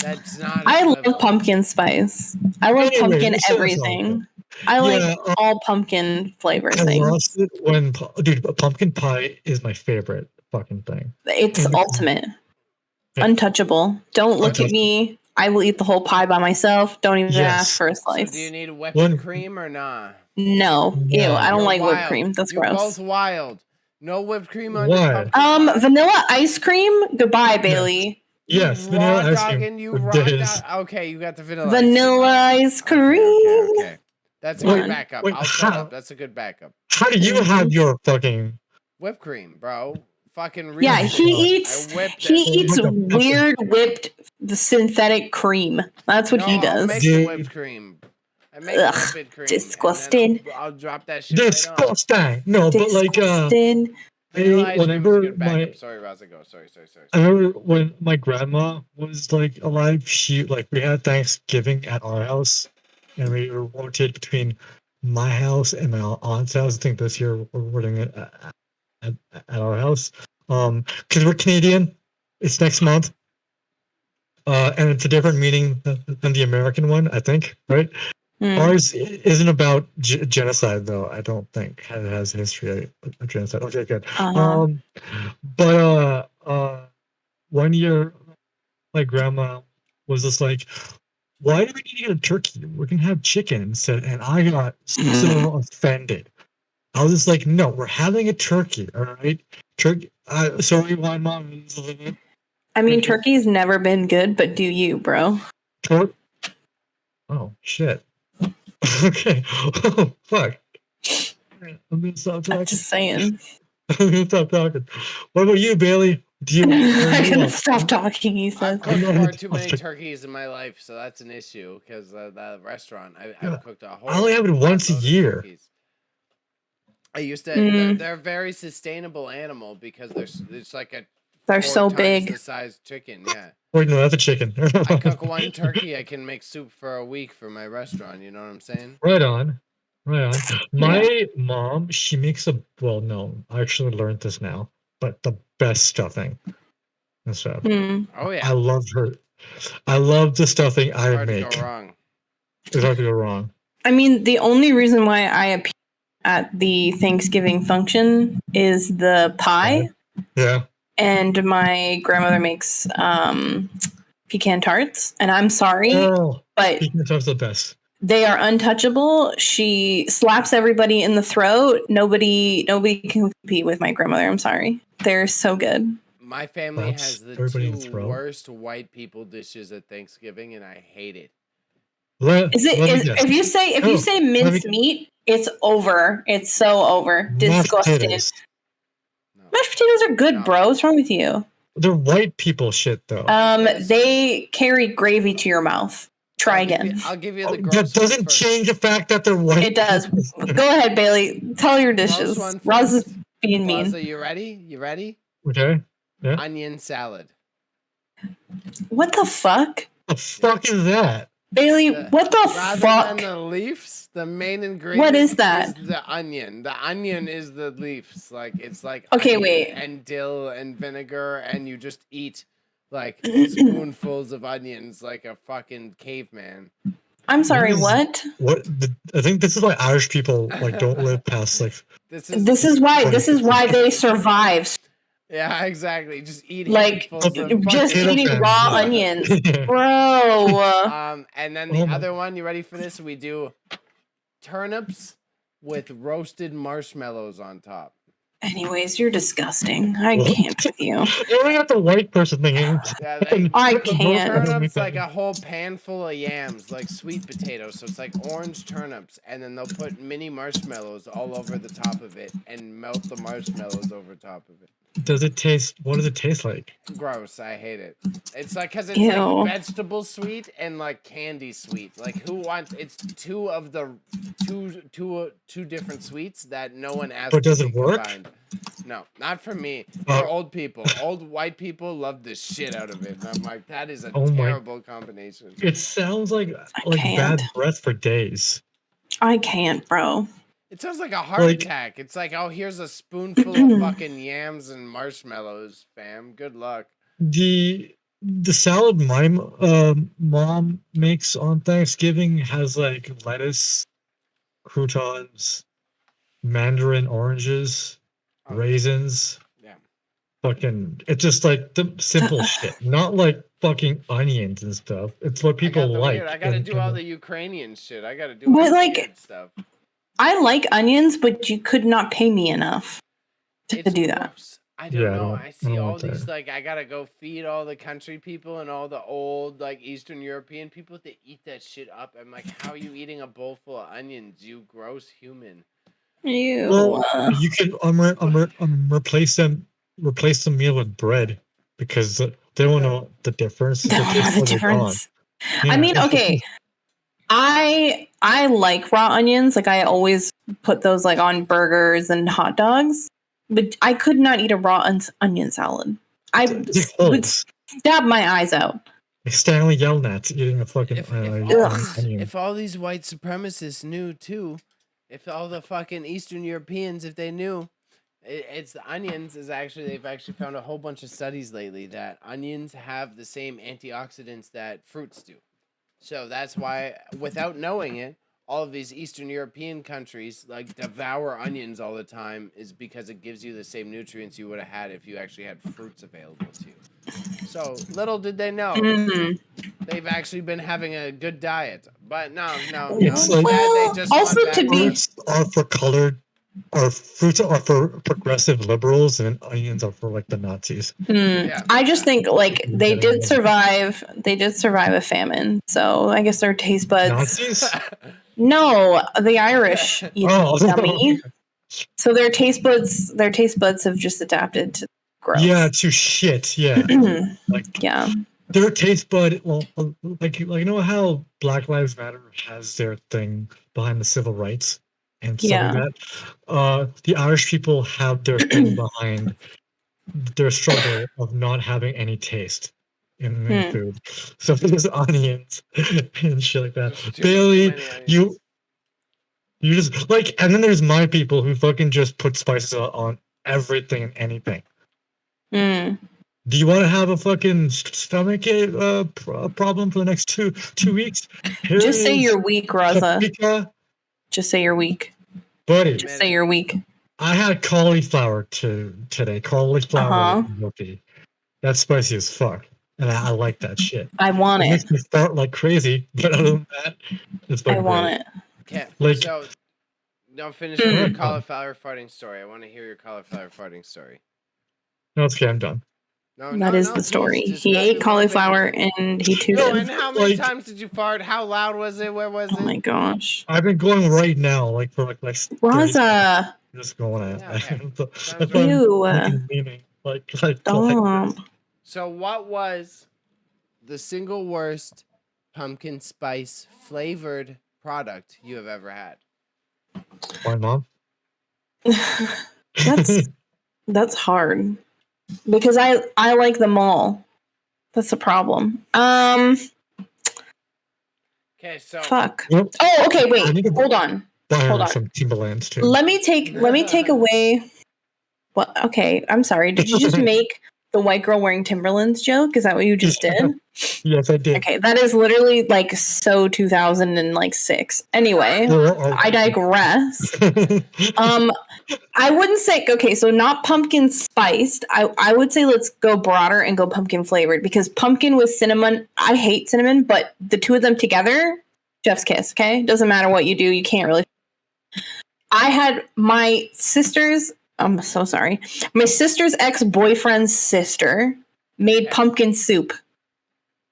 That's not. I love pumpkin spice. I love pumpkin everything. I like all pumpkin flavored things. Lost it when, dude, pumpkin pie is my favorite fucking thing. It's ultimate, untouchable. Don't look at me. I will eat the whole pie by myself. Don't even ask for a slice. So do you need whipped cream or not? No. Ew, I don't like whipped cream. That's gross. You're both wild. No whipped cream on your pumpkin vanilla ice cream? Goodbye, Bailey. Yes, raw vanilla ice dogging cream you for raw days. Okay, you got the vanilla. Vanilla ice cream. Okay. That's a Come good on. backup. Wait, I'll shut how- up. That's a good backup. How do you have your fucking? Whipped cream, bro. Fucking real Yeah, shit. he eats. I whipped He that shit. eats What the fuck? weird whipped the synthetic cream. That's what he I'll does. make Dude. the whipped cream. I make Ugh, whipped cream. disgusting. And then I'll drop that shit right on. Disgusting. No, but like Disgusting. Vanilla ice cream is a whenever good backup. Sorry, Raza, go. Sorry. I remember when my grandma was like alive, we had Thanksgiving at our house, and we were rotated between my house and my aunt's house. I think this year we're doing it at our house. Because we're Canadian, it's next month. And it's a different meaning than the American one, I think, right? Ours isn't about genocide, though. I don't think it has a history of genocide. Okay, good. But 1 year, my grandma was just like, "Why do we need to get a turkey? We can have chicken instead." And I got so offended. I was just like, "No, we're having a turkey, all right? Turkey." Sorry, my mom. I mean, turkey's never been good, but do you, bro? Oh shit. Okay. Oh fuck. I'm gonna stop talking. I'm just saying. I'm gonna stop talking. What about you, Bailey? Do you? I'm gonna stop talking. He I've says. cooked far too many turkeys in my life, so that's an issue. Because that restaurant, I've cooked a whole. I only have it once a buttload of year. turkeys. I used to. They're a very sustainable animal because it's like a. They're 4 so times big. the size chicken, yeah. Wait, no, that's a chicken. I cook one turkey, I can make soup for a week for my restaurant. You know what I'm saying? Right on. My mom, she makes no, I actually learned this now, but the best stuffing and stuff. Oh yeah. I love the stuffing I Hard make. to go wrong. It's hard to go wrong. I mean, the only reason why I appear at the Thanksgiving function is the pie. Yeah. And my grandmother makes pecan tarts, and I'm sorry, but pecan tarts are the best. They are untouchable. She slaps everybody in the throat. Nobody can compete with my grandmother. I'm sorry. They're so good. My family has the 2 worst white people dishes at Thanksgiving, and I hate it. If you say minced meat, it's over. It's so over. Disgusting. Mashed potatoes are good, bro. What's wrong with you? They're white people shit, though. They carry gravy to your mouth. Try again. I'll give you the gross That doesn't change the fact that they're white. It does. Go ahead, Bailey. Tell your dishes. Raza's being mean. Raza, you ready? Okay. Yeah. Onion salad. What the fuck? The fuck is that? Bailey, what the fuck? Rather than the leaves, the main ingredient what is that? Is the onion. The onion is the leaves. It's like okay, wait. And dill and vinegar, and you just eat like spoonfuls of onions like a fucking caveman. I'm sorry, what? I think this is why Irish people don't live past This is why they survive. Yeah, exactly. Just eat eating raw onions, bro. And then the other one, you ready for this? We do turnips with roasted marshmallows on top. Anyways, you're disgusting. I can't with you. You're not the white person thing. I can't. Turnips like a whole pan full of yams, like sweet potatoes. So it's like orange turnips, and then they'll put mini marshmallows all over the top of it and melt the marshmallows over top of it. What does it taste like? Gross. I hate it. It's like, because it's like vegetable sweet and like candy sweet. Like, who wants, it's two different sweets that no one asked. But does it work? Combined. No, not for me. For old people. Old white people love the shit out of it. And I'm like, that is a terrible combination. It sounds like bad breath for days. I can't, bro. It sounds like a heart attack. It's like, oh, here's a spoonful of fucking yams and marshmallows, fam. Good luck. The salad my mom makes on Thanksgiving has like lettuce, croutons, mandarin oranges, raisins. Yeah. Fucking, it's just like the simple shit, not like fucking onions and stuff. It's what people like. I gotta do all the Ukrainian shit. I gotta do all the weird stuff. I like onions, but you could not pay me enough to do that. I don't know. I see all want that. these like I gotta go feed all the country people and all the old like Eastern European people. They eat that shit up. I'm like, how are you eating a bowl full of onions? You gross human. Ew. Well, you can replace the meal with bread because they don't know the difference. Don't know the difference. I mean, okay. I like raw onions. Like I always put those like on burgers and hot dogs. But I could not eat a raw onion salad. I would stab my eyes out. Stanley Yelnats eating a fucking onion. If all these white supremacists knew too, if all the fucking Eastern Europeans, if they knew, it's the onions is actually they've actually found a whole bunch of studies lately that onions have the same antioxidants that fruits do. So that's why, without knowing it, all of these Eastern European countries like devour onions all the time is because it gives you the same nutrients you would have had if you actually had fruits available to you. So little did they know, they've actually been having a good diet. But no. It's like, they just also want to be fruits are for colored, or fruits are for progressive liberals, and onions are for like the Nazis. Yeah. I just think like they did survive a famine, so I guess their taste buds. Nazis? No, the Irish, you dummy. So their taste buds have just adapted to gross. Yeah, to shit. Yeah, like yeah. Their taste bud, well, like you know how Black Lives Matter has their thing behind the civil rights and stuff like that. The Irish people have their thing behind their struggle of not having any taste in food. So there's onions and shit like that. Bailey, you just like, and then there's my people who fucking just put spices on everything and anything. Do you want to have a fucking stomach problem for the next two weeks? Just say you're weak, Raza. Paprika. Just say you're weak, buddy. Just say you're weak. I had cauliflower today. Cauliflower roti. That's spicy as fuck, and I like that shit. I want it. It makes me fart like crazy, but other than that, it's I want it. Okay, like, so now finish your cauliflower farting story. I want to hear your cauliflower farting story. No, it's okay. I'm done. That is the story. He ate cauliflower and he tooted. No, and how many times did you fart? How loud was it? Where was it? Oh my gosh! I've been going right now, like for like Raza. Just going at. Ew. Stop. So, what was the single worst pumpkin spice flavored product you have ever had? My mom. That's hard. Because I like them all. That's the problem. Okay, so fuck. Oh, okay, wait. Hold on. Some Timberlands too. Let me take away what okay, I'm sorry. Did you just make the white girl wearing Timberlands joke? Is that what you just did? Yes, I did. Okay, that is literally like so 2006. Anyway, I digress. I wouldn't say okay, so not pumpkin spiced. I would say let's go broader and go pumpkin flavored because pumpkin with cinnamon, I hate cinnamon, but the two of them together, Jeff's kiss, okay? Doesn't matter what you do, you can't really. I had my sister's, I'm so sorry. My sister's ex-boyfriend's sister made pumpkin soup.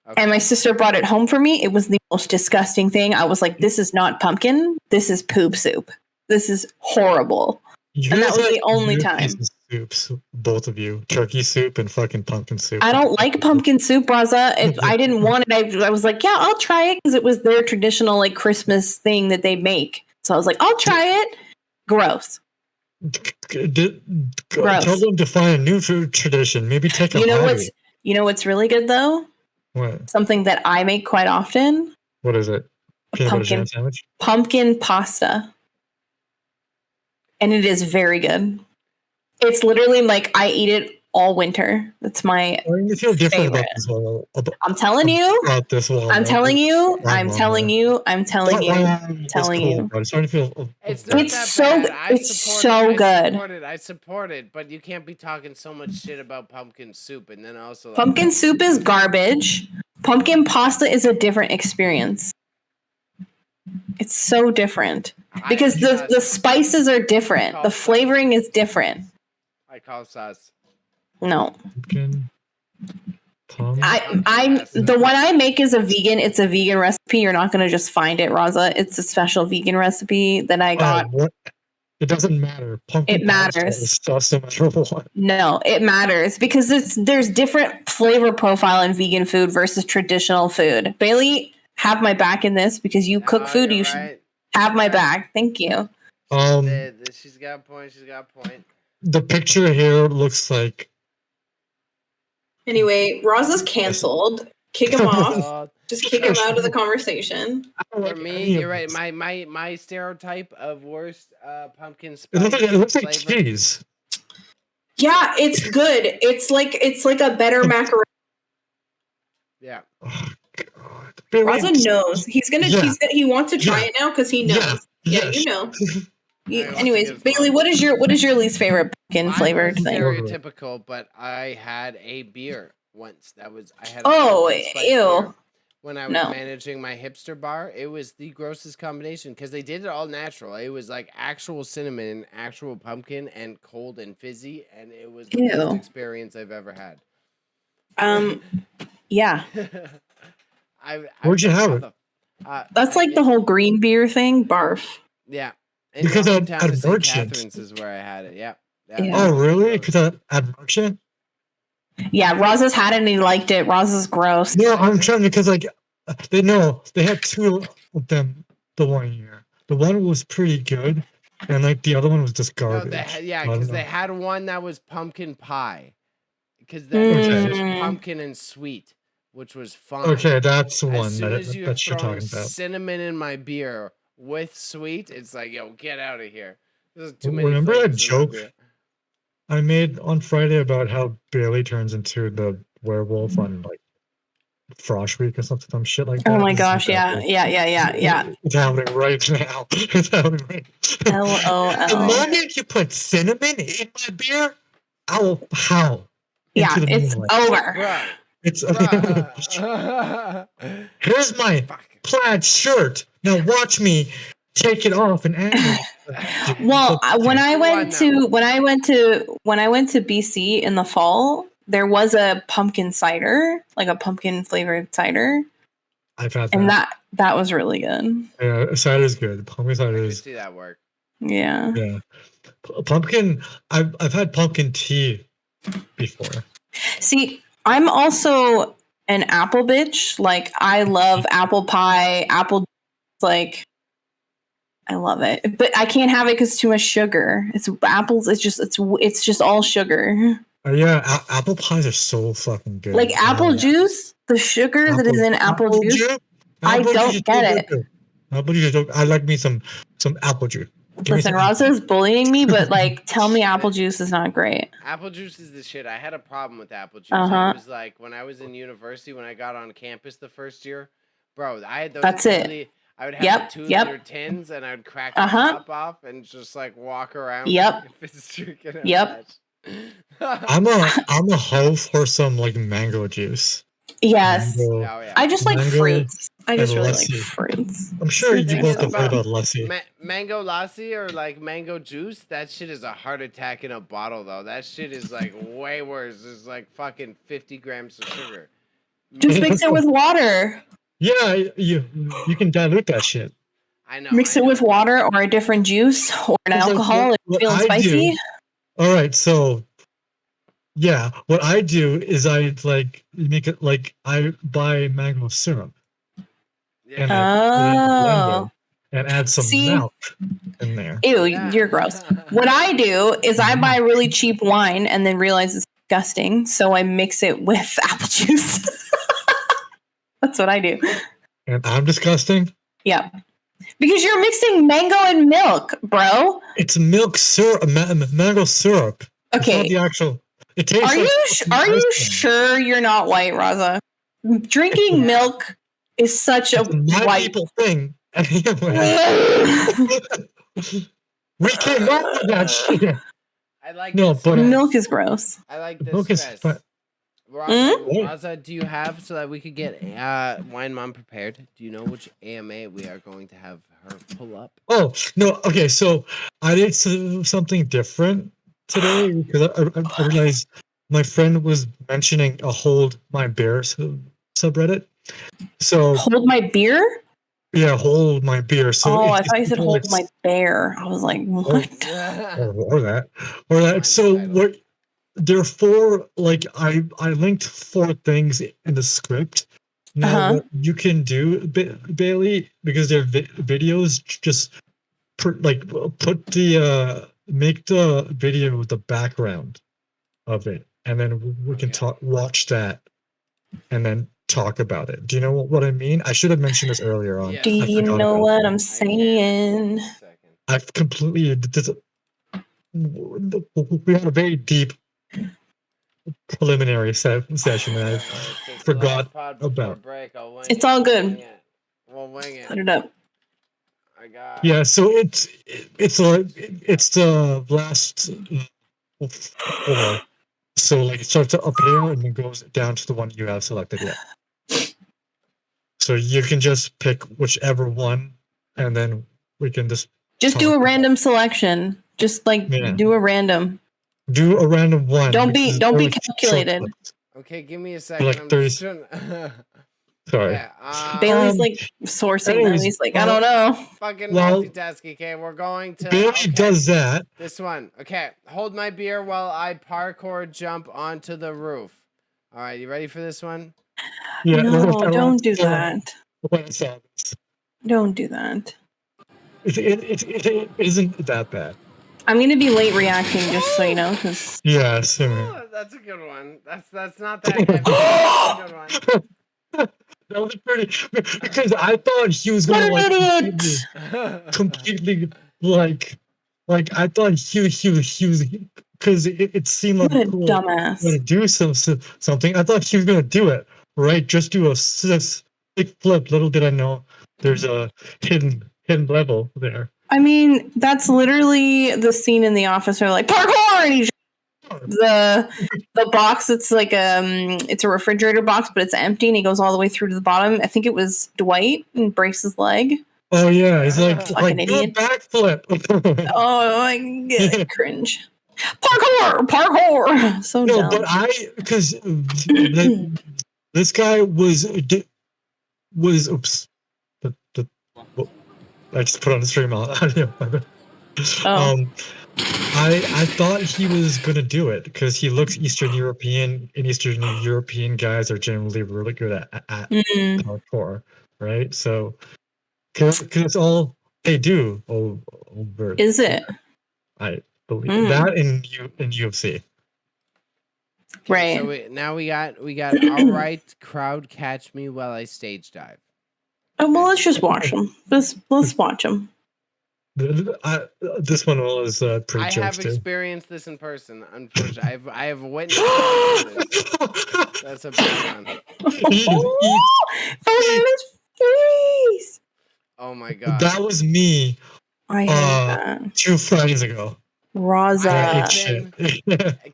Okay. And my sister brought it home for me. It was the most disgusting thing. I was like, this is not pumpkin. This is poop soup. This is horrible. And that was the only time. Soups, both of you. Turkey soup and fucking pumpkin soup. I don't like pumpkin soup, Raza. I didn't want it. I was like, yeah, I'll try it because it was their traditional like Christmas thing that they make. So I was like, I'll try it. Gross. Gross. Tell them to find a new food tradition. Maybe take a You know what's really good though? What? Something that I make quite often. What is it? Peanut butter jam sandwich? Pumpkin pasta. And it is very good. It's literally like I eat it all winter. That's my you feel different about this one. I'm telling you. About this one. I'm telling you. I'm telling you. I'm telling you. I'm telling you. I'm starting to feel. It's so good. I support it, but you can't be talking so much shit about pumpkin soup and then also. Like, pumpkin soup is garbage. Pumpkin pasta is a different experience. It's so different because the spices are different. The flavoring is different. I call sauce. No. Pumpkin. I'm the one I make is a vegan. It's a vegan recipe. You're not gonna just find it, Raza. It's a special vegan recipe that I got. It doesn't matter. Pumpkin It matters. Is no matter what. No, it matters because there's different flavor profile in vegan food versus traditional food. Bailey, have my back in this because you cook food. You should have my back. Thank you. She's got a point. She's got a point. The picture here looks like. Anyway, Raza's canceled. Kick him off. Just kick him out of the conversation. For me, you're right. My stereotype of worst pumpkin spice. It looks like cheese. Yeah, it's good. It's like a better macaroni. Yeah. Oh, God. Raza knows. He wants to try it now because he knows. Yeah, you know. Anyways, Bailey, what is your least favorite pumpkin flavored thing? Stereotypical, but I had a beer once. I had ew. When I was managing my hipster bar, it was the grossest combination because they did it all natural. It was like actual cinnamon, actual pumpkin, and cold and fizzy, and it was the best experience I've ever had. Yeah. Where'd you have it? That's like the whole green beer thing. Barf. Yeah. Because at St. Catherine's is where I had it. Yeah. Oh, really? Because at Merchant? Yeah, Raza's had it and he liked it. Raza's gross. No, I'm trying because they had two of them the 1 year. The one was pretty good, and like the other one was just garbage. Because they had one that was pumpkin pie, because that was just pumpkin and sweet, which was fun. Okay, that's the one as soon as you're talking about. Cinnamon in my beer with sweet, it's like, yo, get out of here. There's too many. Remember that joke I made on Friday about how Bailey turns into the werewolf on like Frosh Week or some shit like that? Oh my gosh, yeah. It's happening right now. It's happening right now. LOL. The moment you put cinnamon in my beer, how? Yeah, it's over. Bruh. It's here's my plaid shirt. Now watch me take it off and add it. Well, when I went to BC in the fall, there was a pumpkin cider, like a pumpkin flavored cider. I've had that. And that was really good. Yeah, cider's good. Pumpkin cider I is. could see that work. Yeah. Yeah. Pumpkin. I've had pumpkin tea before. See, I'm also an apple bitch. Like I love apple pie, apple. Like I love it, but I can't have it because too much sugar. It's apples. It's just all sugar. Yeah, apple pies are so fucking good. Like apple juice, the sugar that is in apple juice. I don't get it. Apple juice. I like me some apple juice. Listen, Raza is bullying me, but like, tell me apple juice is not great. Apple juice is the shit. I had a problem with apple juice. It was like when I was in university, when I got on campus the first year, bro. I had those. That's it. I would have the 2 liter tins, and I would crack the top off and just like walk around. Yep. I'm a hoe for some like mango juice. Yes. I just like fruits. I just really like fruits. I'm sure you both have heard about lassi. Mango lassi or like mango juice, that shit is a heart attack in a bottle though. That shit is like way worse. It's like fucking 50 grams of sugar. Just mix it with water. Yeah, you can dilute that shit. I know. Mix it with water or a different juice or an alcohol if you're feeling spicy. All right, so yeah, what I do is I like make it like I buy mango syrup. Yeah. And add some milk in there. Ew, you're gross. What I do is I buy really cheap wine and then realize it's disgusting, so I mix it with apple juice. That's what I do. And I'm disgusting? Yeah. Because you're mixing mango and milk, bro. It's milk syrup, mango syrup. Okay. It's not the actual. It tastes Are you sure you're not white, Raza? Drinking milk is such a white people thing. We came up with that shit. I like but milk is gross. I like this. Milk is fun. Raza, do you have so that we could get Wine Mom prepared? Do you know which AMA we are going to have her pull up? Oh no, okay. So I did something different today because I realized my friend was mentioning a Hold My Beer subreddit. So Hold my beer? yeah, Hold My Beer. So I thought you said hold my bear. I was like, what? or that. So what? There are 4, like I linked 4 things in the script. Now what you can do, Bailey, because they're videos, just put the make the video the background of it, and then we can watch that, and then talk about it. Do you know what I mean? I should have mentioned this earlier on. Yes. Do you know what I'm saying? I've completely we had a very deep preliminary session that I forgot about. Break, It's all good. We'll wing it. Put it up. I got. Yeah, so it's the last 4. So like it starts up here and then goes down to the one you have selected yet. So you can just pick whichever one, and then we can just do a random selection. Just do a random. Do a random one. Don't be calculated. Okay, give me a second. Like I'm 30. just trying. Sorry. Yeah, Bailey's sourcing them. He's like, I don't know. Fucking multitasking. Okay, we're going to. Bailey does that. This one. Okay, hold my beer while I parkour jump onto the roof. All right, you ready for this one? Yeah, no, don't do that. Don't do that. It isn't that bad. I'm gonna be late reacting, just so you know, because yes, that's a good one. That's not that heavy. That's a good one. That was pretty, because I thought he was gonna completely like I thought he was, because it seemed like what a cool dumbass. to do something. I thought he was gonna do it, right? Just do a big flip. Little did I know there's a hidden level there. I mean, that's literally the scene in The Office where like parkour, and he the box. It's like it's a refrigerator box, but it's empty, and he goes all the way through to the bottom. I think it was Dwight, and breaks his leg. Oh yeah, he's like an idiot. Backflip. Oh my god, cringe. Parkour. So no, dumb. but because this guy was oops. I just put on the stream out. I thought he was gonna do it because he looks Eastern European, and Eastern European guys are generally really good at parkour, right? So, because it's all they do. Is it? I believe that in UFC. Right. So we got all right. Crowd catch me while I stage dive. Oh, well, let's just watch them. Let's watch them. This one was pretty. I have experienced this in person. Unfortunately, I have witnessed this. That's a bad one. Face. Oh my god. That was me. I hate that. 2 Fridays ago. Raza.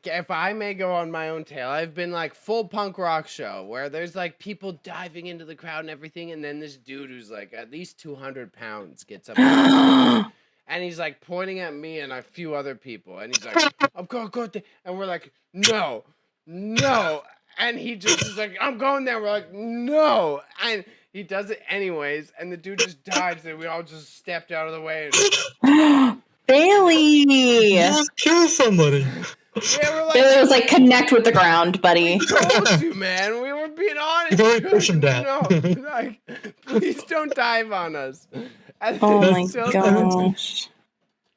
If I may go on my own tale, I've been like full punk rock show where there's like people diving into the crowd and everything, and then this dude who's like at least 200 pounds gets up and he's like pointing at me and a few other people, and he's like, I'm going there, and we're like, no, and he just is like, I'm going there. We're like, no, and he does it anyways, and the dude just dives, and we all just stepped out of the way. And Bailey! Just kill somebody. Yeah, we're like, Bailey was like, connect with the ground, buddy. I told you, man. We were being honest. Don't push him down. No, like, please don't dive on us. Oh my gosh.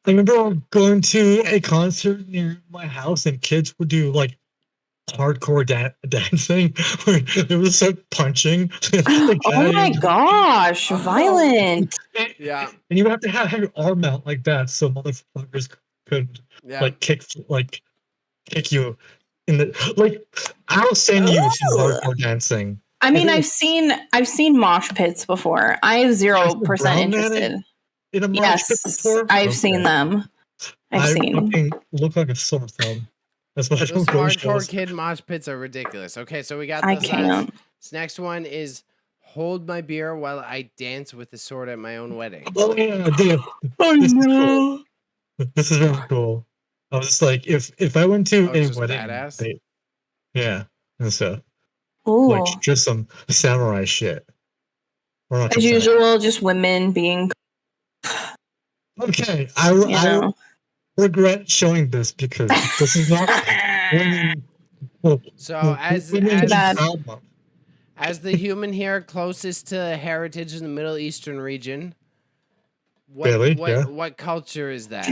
I remember going to a concert near my house, and kids would do like hardcore dancing where they were just like punching. Oh my gosh, violent. Yeah. And you would have to have your arm out like that so motherfuckers could kick you in the like. I'll send you some hardcore dancing. I mean, I've seen mosh pits before. I have 0% interested. In a mosh pit before? I've seen them. I've seen. Look like a sore thumb. That's what Those hardcore kid mosh pits are ridiculous. Okay, so we got I can't. This next one is hold my beer while I dance with the sword at my own wedding. Oh yeah, dude. This is really cool. I was just like, if I went to a wedding, Yeah, and stuff. Ooh. Like just some samurai shit. Or not As some samurai. usual, just women being. Okay, I regret showing this because this is not women. So as bad. as the human here closest to heritage in the Middle Eastern region, what culture is that?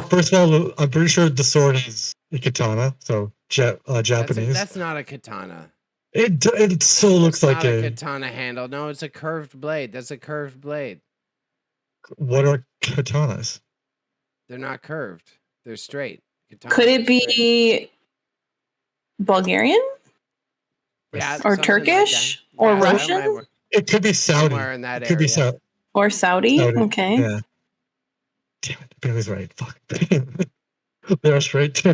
First of all, I'm pretty sure the sword is a katana, so Japanese. That's not a katana. It so looks like a katana handle. No, it's a curved blade. That's a curved blade. What are katanas? They're not curved. They're straight. Could it be Bulgarian? Yeah, or Turkish? Like or Russian? It could be Saudi. Somewhere in that it could area. Be Saudi. Or Saudi? Okay. Yeah. Damn it, Bailey's right. Fuck. They're straight.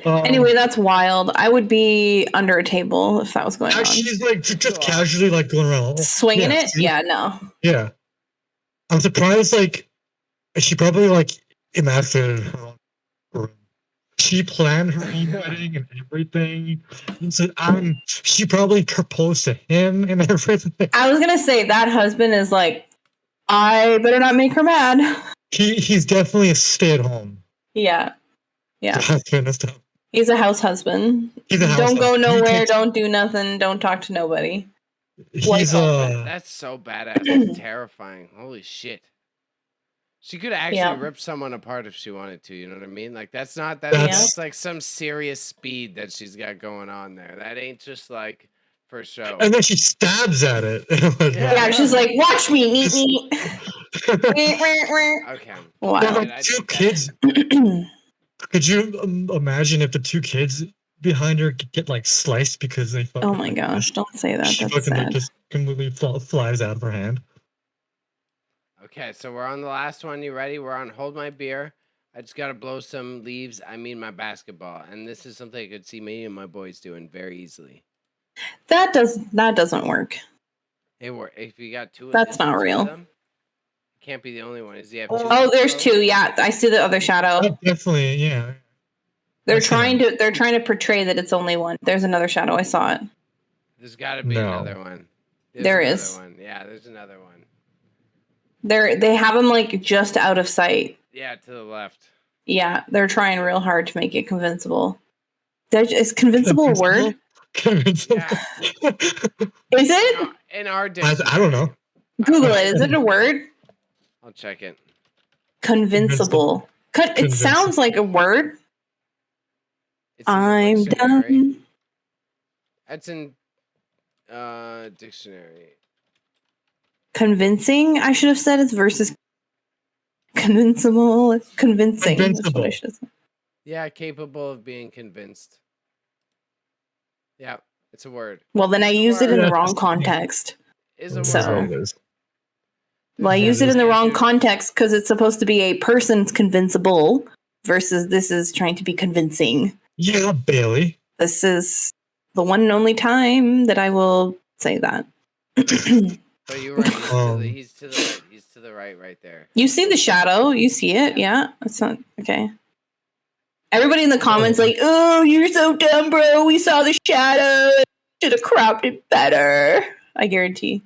Anyway, that's wild. I would be under a table if that was going on. She's like just casually like going around. Swinging it? See? Yeah, no. Yeah. I'm surprised, like, she probably like emasculated her own room. She planned her own wedding and everything. And so she probably proposed to him and everything. I was gonna say that husband is like, I better not make her mad. He's definitely a stay-at-home. Yeah. Yeah. Husband and stuff. He's a house husband. Don't go nowhere. Don't do nothing. Don't talk to nobody. He's that's so badass. That's terrifying. Holy shit. She could actually rip someone apart if she wanted to. You know what I mean? Like that's like some serious speed that she's got going on there. That ain't just like for show. And then she stabs at it. Yeah, she's like, "Watch me, meet me." Okay. Wow. Two kids. Could you imagine if the two kids behind her get like sliced because they fucking... Oh my gosh, don't say that. She That's fucking sad. just completely flies out of her hand. Okay, so we're on the last one. You ready? We're on Hold My Beer. I just got to blow some leaves. I mean my basketball. And this is something I could see me and my boys doing very easily. That doesn't work. If you got two of That's not real. Them, can't be the only one. Is he have two? Oh, there's two. Yeah, I see the other shadow. Definitely, yeah. They're trying to portray that it's only one. There's another shadow. I saw it. There's got to be another one. There is. One. Yeah, there's another one. They have them like just out of sight. Yeah, to the left. Yeah, they're trying real hard to make it convincible. Is convincible a word? Convincible. Yeah. Is it? In our dictionary. I don't know. Google it. Is it a word? I'll check it. Convincible. It sounds like a word. I'm done. That's in dictionary. Convincing, I should have said, is versus convincible. Convincing. That's what I should have said. Yeah, capable of being convinced. Yeah, it's a word. Well, then I used it in the wrong context. Is a word. Well, I used it in the wrong context because it's supposed to be a person's convincible versus this is trying to be convincing. Yeah, Bailey. This is the one and only time that I will say that. But you're right. He's to the right. He's to the right there. You see the shadow. You see it. Yeah. That's not okay. Everybody in the comments like, oh, you're so dumb, bro. We saw the shadow. Should have cropped it better. I guarantee.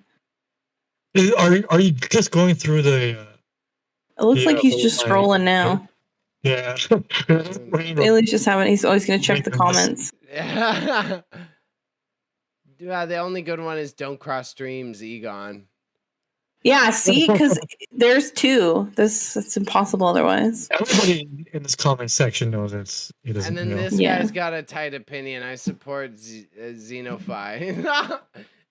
Are you just going through the... It looks like he's just scrolling now. Yeah. Bailey's just having... He's always going to check the comments. Yeah. The only good one is Don't Cross Streams, Egon. Yeah, see? Because there's two. It's impossible otherwise. Everybody in this comment section knows it doesn't. And then this guy's got a tight opinion. I support Xenophi.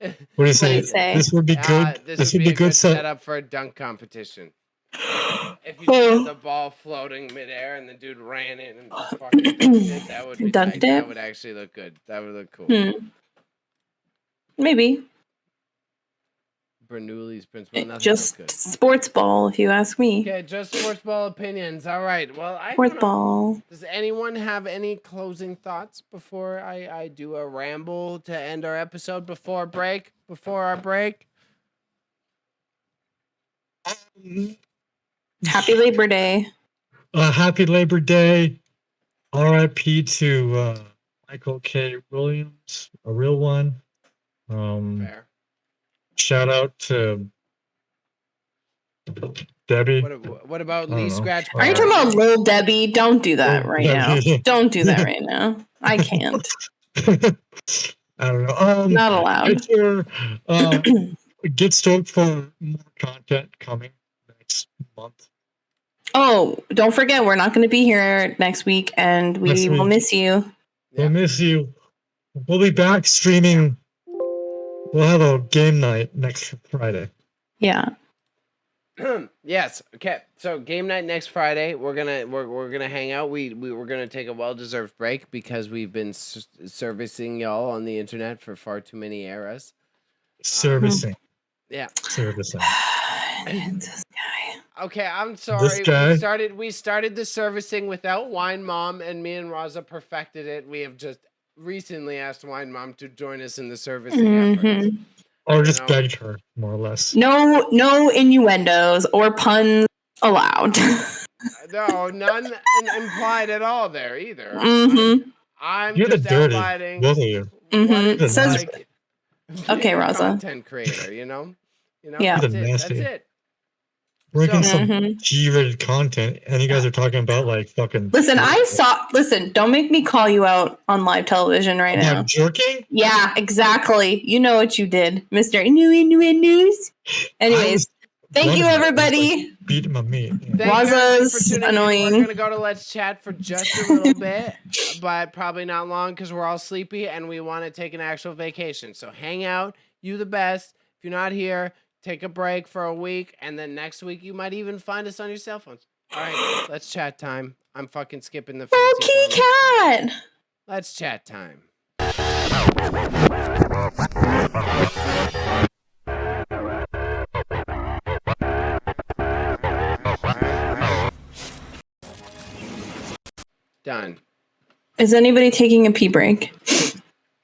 What do you say? This would be good. This would be a good setup for a dunk competition. If you had the ball floating midair and the dude ran in and just fucking dunked it, that would be tight. That would actually look good. That would look cool. Maybe. Bernoulli's principle. Just sports ball, if you ask me. Okay, just sports ball opinions. All right. Well, sports ball. Does anyone have any closing thoughts before I do a ramble to end our episode before our break? Happy Labor Day. Happy Labor Day. R.I.P. to Michael K. Williams, a real one. Fair. Shout out to Debbie. What about I don't Lee know. Scratch? Are you talking about Lil Debbie? Don't do that right now. Debbie. Don't do that right now. I can't. I don't know. Not allowed. Get stoked for more content coming next month. Oh, don't forget, we're not going to be here next week, and we will miss you. We'll miss you. We'll be back streaming. We'll have a game night next Friday. Yeah. Yes. Okay. So game night next Friday. We're gonna hang out. We're gonna take a well-deserved break because we've been servicing y'all on the internet for far too many eras. Servicing. Yeah. Servicing. This guy. Okay, I'm sorry. This guy? We started the servicing without Wine Mom, and me and Raza perfected it. We have just recently asked Wine Mom to join us in the servicing efforts. Or just begged her, more or less. No innuendos or puns allowed. No, none implied at all there either. I'm You're just the dirty, outlining both of you. what it's Says- like Okay, being a Raza. content creator, you know? Yeah. That's You're it. That's nasty. it. We're making So- some G-rated content, and you guys are talking about like fucking. Listen, don't make me call you out on live television right now. About jerking? Yeah, exactly. You know what you did, Mr. News. Anyways, thank you, everybody. Beating my meat. Thank you everybody Raza's for tuning in. annoying. We're gonna go to Let's Chat for just a little bit, but probably not long because we're all sleepy and we want to take an actual vacation. So hang out. You the best. If you're not here, take a break for a week, and then next week you might even find us on your cell phones. All right, Let's Chat time. I'm fucking skipping the fancy Key format. Cat. Let's Chat time. Done. Is anybody taking a pee break?